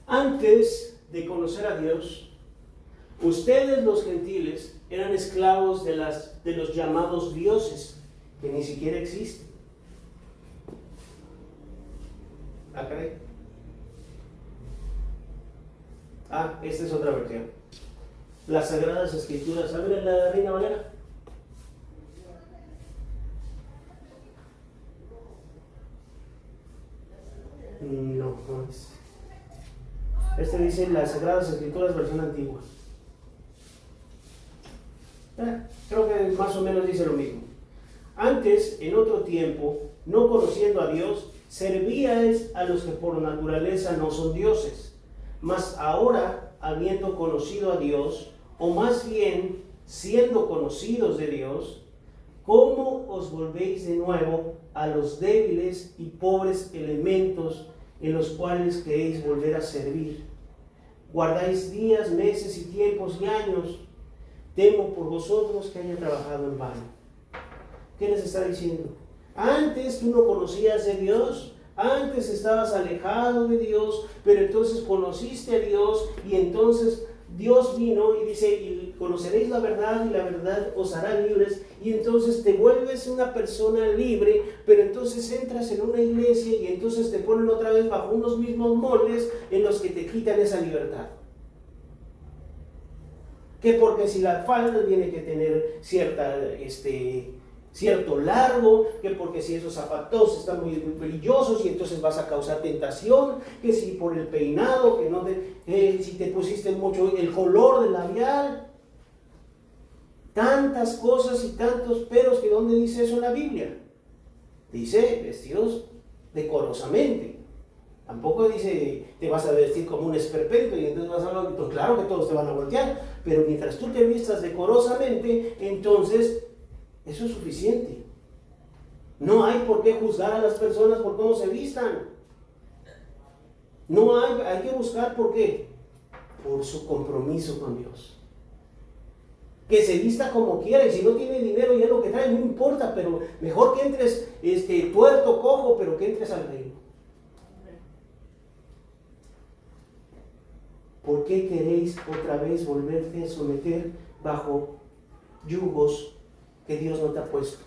Antes de conocer a Dios, ustedes los gentiles eran esclavos de los llamados dioses, que ni siquiera existen. ¿Ah, caray? Ah, esta es otra versión. Las Sagradas Escrituras. A ver, la Reina Valera. No, no es. Este dice las Sagradas Escrituras, versión antigua. más o menos dice lo mismo. Antes, en otro tiempo, no conociendo a Dios, servíais a los que por naturaleza no son dioses. Mas ahora, habiendo conocido a Dios, o más bien siendo conocidos de Dios, ¿cómo os volvéis de nuevo a los débiles y pobres elementos en los cuales queréis volver a servir? Guardáis días, meses y tiempos y años. Temo por vosotros que haya trabajado en vano. ¿Qué les está diciendo? Antes tú no conocías de Dios, antes estabas alejado de Dios, pero entonces conociste a Dios y entonces Dios vino y dice, y conoceréis la verdad y la verdad os hará libres, y entonces te vuelves una persona libre, pero entonces entras en una iglesia y entonces te ponen otra vez bajo unos mismos moldes en los que te quitan esa libertad. Que porque si la falda tiene que tener cierto largo, que porque si esos zapatos están muy brillosos y entonces vas a causar tentación, que si por el peinado, que no si te pusiste mucho el color del labial, tantas cosas y tantos peros, que ¿dónde dice eso en la Biblia? Dice vestidos decorosamente. Tampoco dice te vas a vestir como un esperpento y entonces vas a hablar, pues claro que todos te van a voltear, pero mientras tú te vistas decorosamente, entonces eso es suficiente. No hay por qué juzgar a las personas por cómo se vistan. No hay que buscar por qué. Por su compromiso con Dios. Que se vista como quiera y si no tiene dinero y es lo que trae, no importa, pero mejor que entres tuerto, cojo, pero que entres al reino. ¿Por qué queréis otra vez volverte a someter bajo yugos que Dios no te ha puesto?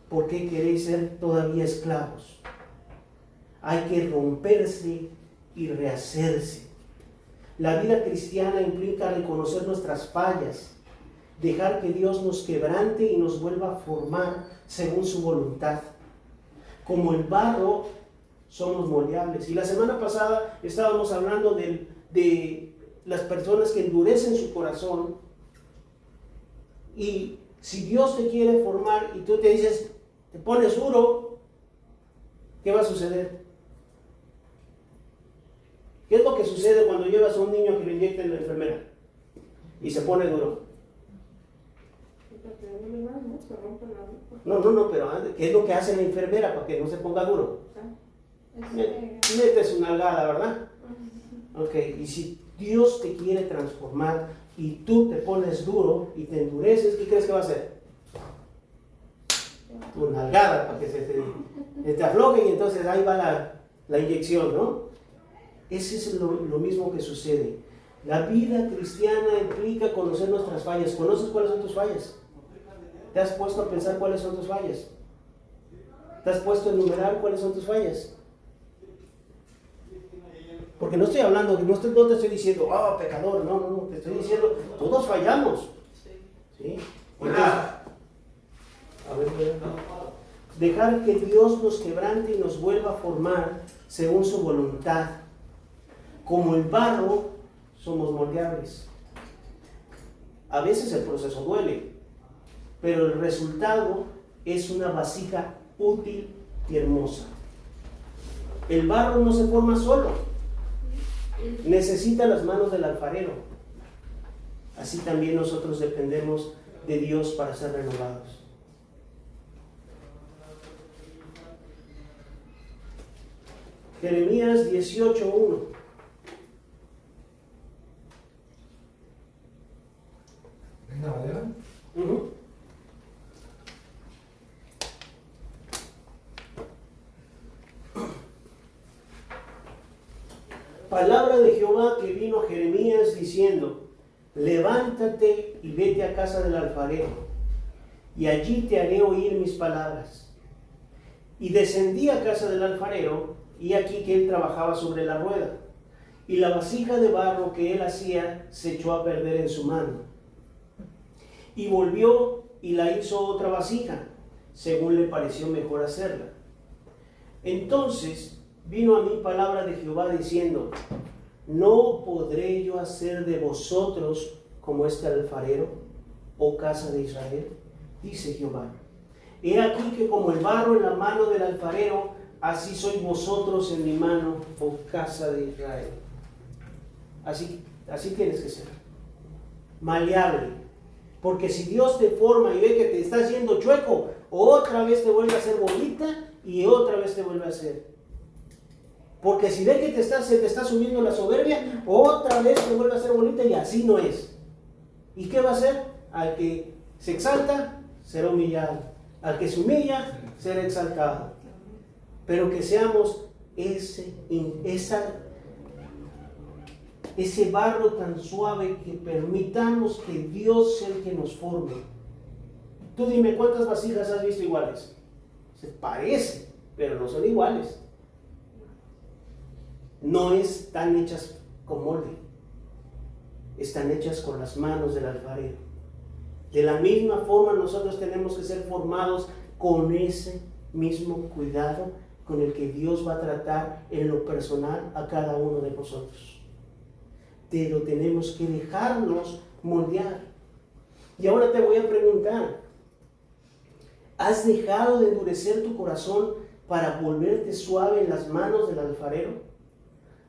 ¿Por qué queréis ser todavía esclavos? Hay que romperse y rehacerse. La vida cristiana implica reconocer nuestras fallas, dejar que Dios nos quebrante y nos vuelva a formar según su voluntad. Como el barro, somos moldeables. Y la semana pasada estábamos hablando de las personas que endurecen su corazón, y si Dios te quiere formar y tú te dices, te pones duro, ¿qué va a suceder? ¿Qué es lo que sucede cuando llevas a un niño a que le inyecten la enfermera y se pone duro? No, pero ¿qué es lo que hace la enfermera para que no se ponga duro? Metes una nalgada, ¿verdad? Ok, y si Dios te quiere transformar y tú te pones duro y te endureces, ¿qué crees que va a hacer? Una nalgada para que se te afloje y entonces ahí va la inyección, ¿no? Ese es lo mismo que sucede. La vida cristiana implica conocer nuestras fallas. ¿Conoces cuáles son tus fallas? ¿Te has puesto a pensar cuáles son tus fallas? ¿Te has puesto a enumerar cuáles son tus fallas? Porque no estoy hablando, no te estoy diciendo, pecador, no, te estoy diciendo, todos fallamos. ¿Sí? Entonces, dejar que Dios nos quebrante y nos vuelva a formar según su voluntad. Como el barro, somos moldeables. A veces el proceso duele, pero el resultado es una vasija útil y hermosa. El barro no se forma solo. Necesita las manos del alfarero. Así también nosotros dependemos de Dios para ser renovados. Jeremías 18:1. ¿Reina Valera? Palabra de Jehová que vino a Jeremías diciendo: levántate y vete a casa del alfarero, y allí te haré oír mis palabras. Y descendí a casa del alfarero, y aquí que él trabajaba sobre la rueda, y la vasija de barro que él hacía se echó a perder en su mano. Y volvió y la hizo otra vasija, según le pareció mejor hacerla. Entonces vino a mí palabra de Jehová diciendo: ¿no podré yo hacer de vosotros como este alfarero, oh casa de Israel? dice Jehová. He aquí que como el barro en la mano del alfarero, así sois vosotros en mi mano, oh casa de Israel. Así tienes que ser. Maleable. Porque si Dios te forma y ve que te está haciendo chueco, otra vez te vuelve a hacer bolita y otra vez te vuelve a hacer. Porque si ve que se te está subiendo la soberbia, otra vez te vuelve a hacer bolita y así no es. ¿Y qué va a hacer? Al que se exalta, será humillado. Al que se humilla, será exaltado. Pero que seamos ese barro tan suave que permitamos que Dios sea el que nos forme. Tú dime, ¿cuántas vasijas has visto iguales? Se parecen, pero no son iguales. No están hechas con molde, están hechas con las manos del alfarero. De la misma forma nosotros tenemos que ser formados con ese mismo cuidado con el que Dios va a tratar en lo personal a cada uno de nosotros. Pero tenemos que dejarnos moldear. Y ahora te voy a preguntar, ¿has dejado de endurecer tu corazón para volverte suave en las manos del alfarero?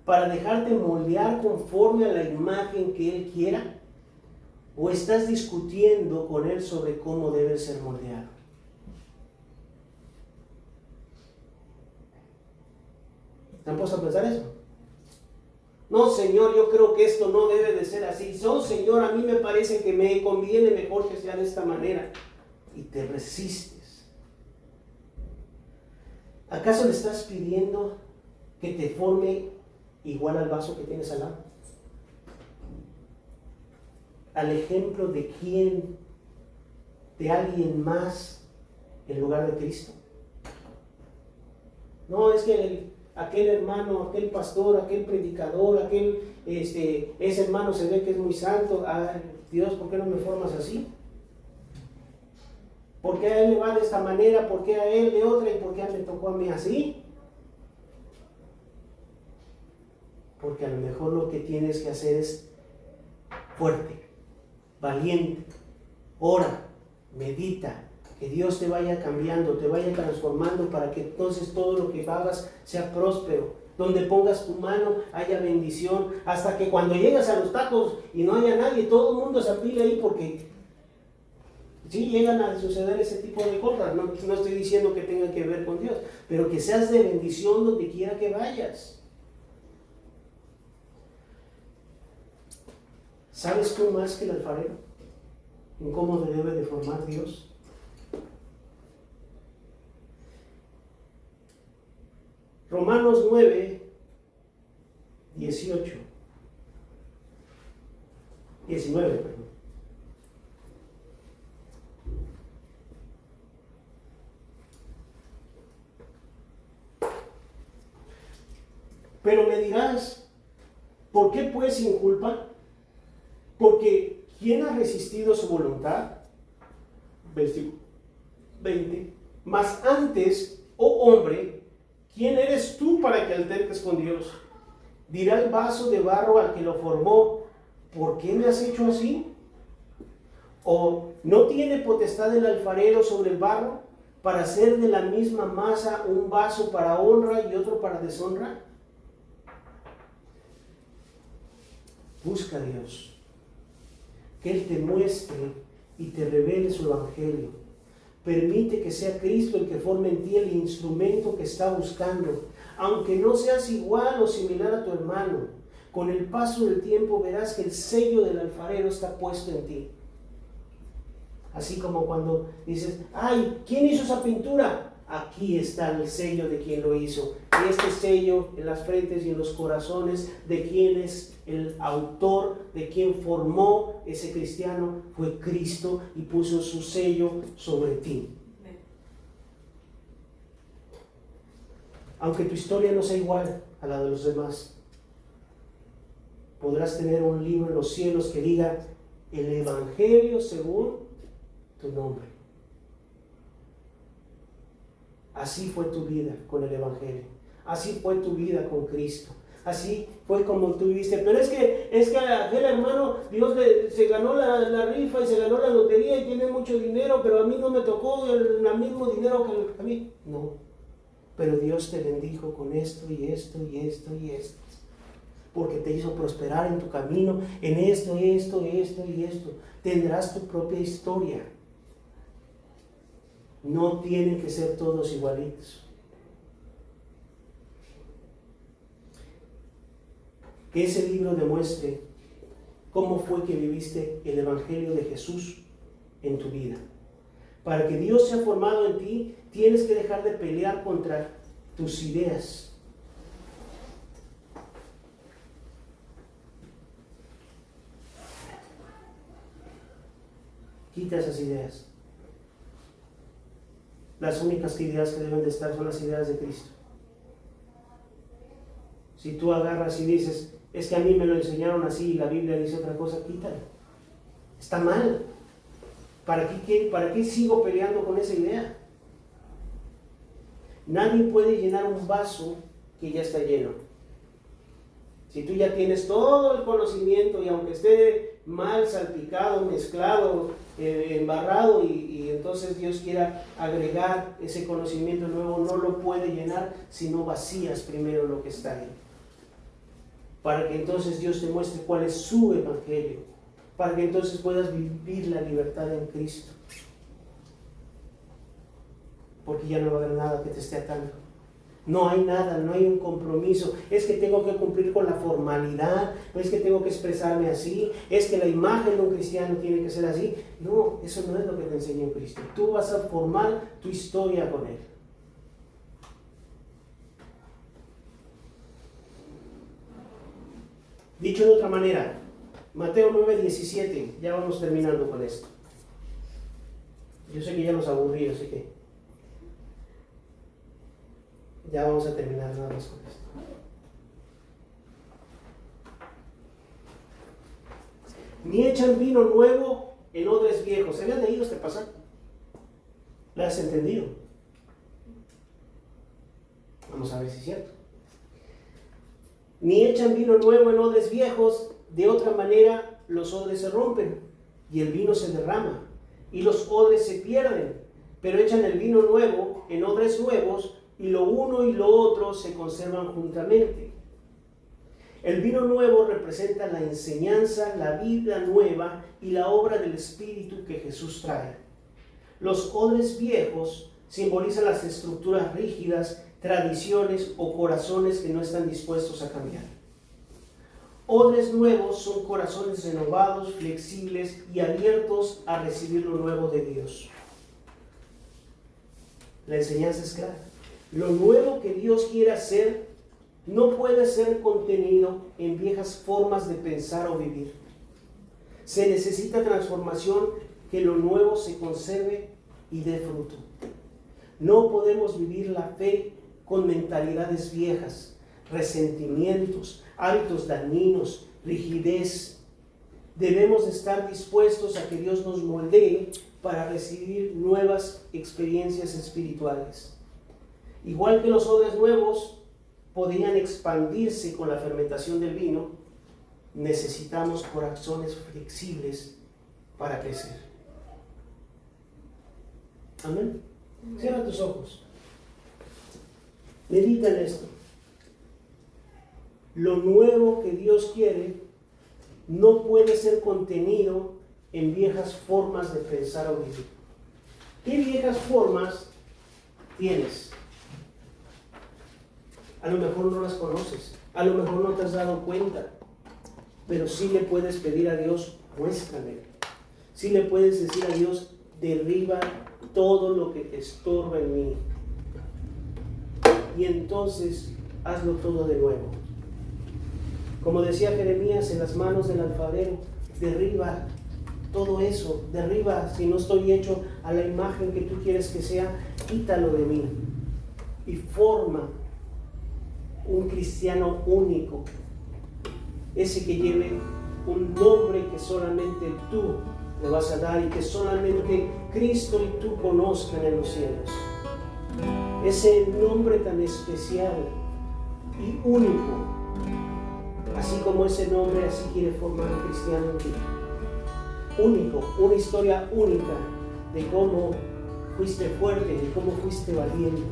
¿Para dejarte moldear conforme a la imagen que Él quiera? ¿O estás discutiendo con Él sobre cómo debe ser moldeado? ¿Te han puesto a pensar eso? No, Señor, yo creo que esto no debe de ser así. No, Señor, a mí me parece que me conviene mejor que sea de esta manera. Y te resistes. ¿Acaso le estás pidiendo que te forme igual al vaso que tienes al lado? Al ejemplo de quién, de alguien más en lugar de Cristo. No, es que aquel hermano, aquel pastor, aquel predicador, ese hermano se ve que es muy santo. Ay, Dios, ¿por qué no me formas así? ¿Por qué a él le va de esta manera? ¿Por qué a él de otra? ¿Y por qué me tocó a mí así? Porque a lo mejor lo que tienes que hacer es fuerte, valiente, ora, medita, que Dios te vaya cambiando, te vaya transformando para que entonces todo lo que hagas sea próspero. Donde pongas tu mano haya bendición, hasta que cuando llegas a los tacos y no haya nadie, todo el mundo se apile ahí, porque sí llegan a suceder ese tipo de cosas. No estoy diciendo que tengan que ver con Dios, pero que seas de bendición donde quiera que vayas. ¿Sabes tú más que el alfarero en cómo te debe de formar Dios? Romanos 9, 19, perdón. Pero me dirás, ¿por qué pues sin culpa? Porque ¿quién ha resistido su voluntad? Versículo 20. Mas antes, oh hombre, ¿quién eres tú para que alterques con Dios? Dirá el vaso de barro al que lo formó, ¿por qué me has hecho así? ¿O no tiene potestad el alfarero sobre el barro para hacer de la misma masa un vaso para honra y otro para deshonra? Busca a Dios, que Él te muestre y te revele su evangelio. Permite que sea Cristo el que forme en ti el instrumento que está buscando. Aunque no seas igual o similar a tu hermano, con el paso del tiempo verás que el sello del alfarero está puesto en ti. Así como cuando dices, ay, ¿quién hizo esa pintura? Aquí está el sello de quien lo hizo. Y este sello en las frentes y en los corazones de quien es el autor, de quien formó ese cristiano, fue Cristo y puso su sello sobre ti. Aunque tu historia no sea igual a la de los demás, podrás tener un libro en los cielos que diga el Evangelio según tu nombre. Así fue tu vida con el Evangelio. Así fue tu vida con Cristo. así fue como tú viviste. Pero es que aquel hermano, Dios se ganó la rifa y se ganó la lotería y tiene mucho dinero, pero a mí no me tocó el mismo dinero que a mí. No, pero Dios te bendijo con esto y esto y esto y esto, porque te hizo prosperar en tu camino, en esto y esto y esto. Tendrás tu propia historia. No tienen que ser todos igualitos. Que ese libro demuestre cómo fue que viviste el Evangelio de Jesús en tu vida. Para que Dios sea formado en ti, tienes que dejar de pelear contra tus ideas. Quita esas ideas. Las únicas ideas que deben de estar son las ideas de Cristo. Si tú agarras y dices, es que a mí me lo enseñaron así y la Biblia dice otra cosa, quítalo. Está mal. ¿Para qué sigo peleando con esa idea? Nadie puede llenar un vaso que ya está lleno. Si tú ya tienes todo el conocimiento y aunque esté mal, salpicado, mezclado, embarrado y entonces Dios quiera agregar ese conocimiento nuevo, no lo puede llenar si no vacías primero lo que está ahí. Para que entonces Dios te muestre cuál es su evangelio, para que entonces puedas vivir la libertad en Cristo. Porque ya no va a haber nada que te esté atando. No hay nada, no hay un compromiso. Es que tengo que cumplir con la formalidad, es que tengo que expresarme así, es que la imagen de un cristiano tiene que ser así. No, eso no es lo que te enseñó Cristo. Tú vas a formar tu historia con Él. Dicho de otra manera, Mateo 9:17, ya vamos terminando con esto. Yo sé que ya los aburrí, así que ya vamos a terminar nada más con esto. Ni echan vino nuevo en odres viejos. ¿Se habían leído este pasaje? ¿Lo has entendido? Vamos a ver si es cierto. Ni echan vino nuevo en odres viejos, de otra manera los odres se rompen y el vino se derrama y los odres se pierden, pero echan el vino nuevo en odres nuevos y lo uno y lo otro se conservan juntamente. El vino nuevo representa la enseñanza, la vida nueva y la obra del Espíritu que Jesús trae. Los odres viejos simbolizan las estructuras rígidas, tradiciones o corazones que no están dispuestos a cambiar. Odres nuevos son corazones renovados, flexibles y abiertos a recibir lo nuevo de Dios. La enseñanza es clara. Lo nuevo que Dios quiere hacer no puede ser contenido en viejas formas de pensar o vivir. Se necesita transformación, que lo nuevo se conserve y dé fruto. No podemos vivir la fe con mentalidades viejas, resentimientos, hábitos dañinos, rigidez. Debemos estar dispuestos a que Dios nos moldee para recibir nuevas experiencias espirituales. Igual que los odres nuevos podían expandirse con la fermentación del vino, necesitamos corazones flexibles para crecer. Amén. Cierra tus ojos. Medita en esto. Lo nuevo que Dios quiere no puede ser contenido en viejas formas de pensar o vivir. ¿Qué viejas formas tienes? A lo mejor no las conoces, a lo mejor no te has dado cuenta, pero sí le puedes pedir a Dios, muéstrame. Sí le puedes decir a Dios, derriba todo lo que te estorba en mí. Y entonces hazlo todo de nuevo. Como decía Jeremías, en las manos del alfarero, derriba todo eso, derriba, si no estoy hecho a la imagen que tú quieres que sea, quítalo de mí y forma un cristiano único, ese que lleve un nombre que solamente tú le vas a dar y que solamente Cristo y tú conozcan en los cielos. Ese nombre tan especial y único Así como ese nombre, así quiere formar un cristiano en ti. Único, una historia única de cómo fuiste fuerte, de cómo fuiste valiente.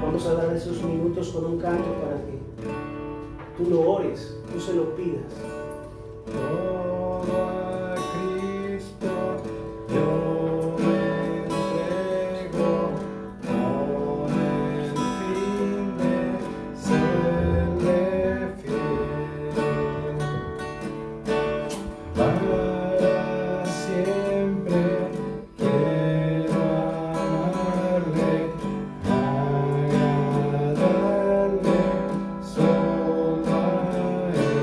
Vamos a dar esos minutos con un canto para que tú lo ores, tú se lo pidas. Todo a Cristo yo me entrego con el fin de serle fiel. Para siempre quiero amarle, agradarle solo a Él.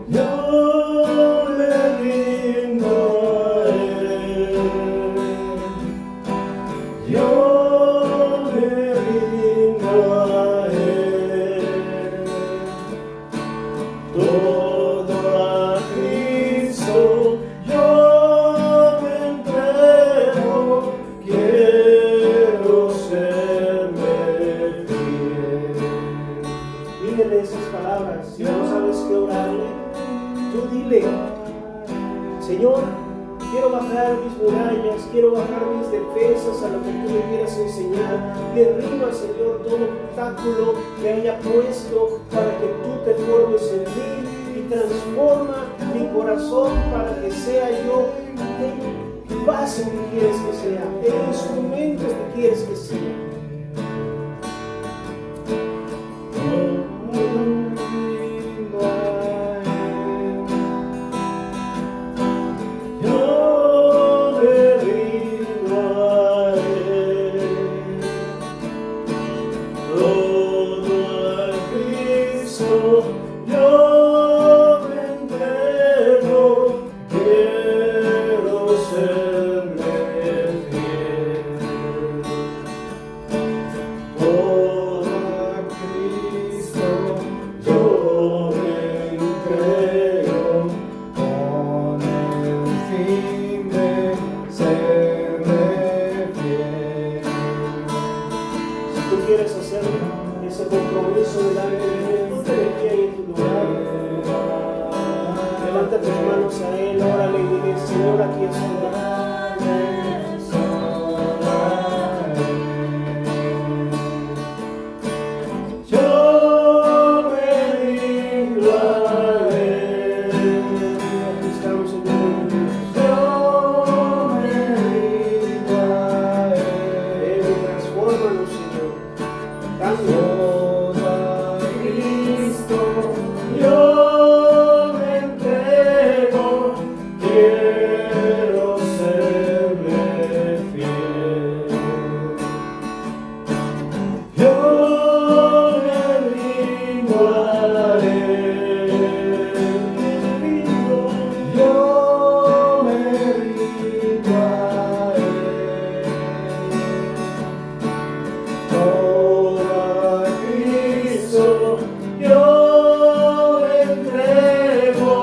Yo me rindo a Él. Yo me rindo a Él. Todo a Cristo yo me entrego, quiero serle fiel. Dígale esas palabras. Si no sabes qué orarle, tú dile: Señor, quiero bajar mis murallas, quiero bajar mis defensas a lo que tú me quieras enseñar. Derriba, Señor, todo obstáculo que haya puesto para que tú te formes en mí, y transforma mi corazón para que sea yo el vaso que quieres que sea, el instrumento que quieres que sea. Yo me entrego, quiero serle fiel. Todo a Cristo yo me entrego, con el fin de serle fiel. Si tú quieres hacer ese compromiso delante de Él, ponte de pie ahí en tu lugar. Levanta tus manos a Él, órale y dile: Señor, aquí estoy. Yo me rindo a Él. Aquí estamos, Señor. Yo me rindo a Ven Él. y transfórmanos, Señor. Cambia. Todo a Cristo yo me entrego, quiero serle fiel. Yo me rindo a Él. Yo me rindo a Él. Todo a Cristo yo me entrego,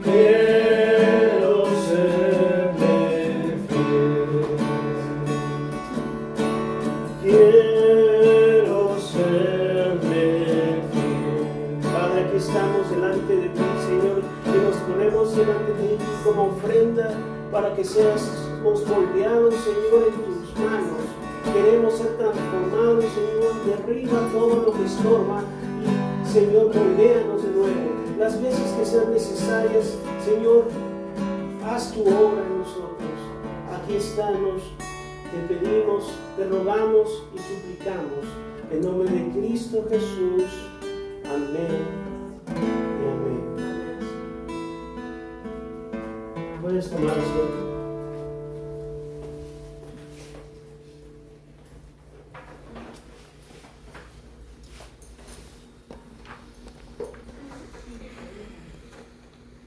quiero serle fiel. Quiero serle fiel. Padre, aquí estamos delante de ti, Señor, y nos ponemos delante de ti como ofrenda para que seamos moldeados, Señor, en tus manos. Queremos ser transformados, Señor, derriba todo lo que estorba y, Señor, moldéanos de nuevo. Las veces que sean necesarias, Señor, haz tu obra en nosotros. Aquí estamos, te pedimos, te rogamos y suplicamos. En nombre de Cristo Jesús. Amén y amén. Puedes tomar asiento.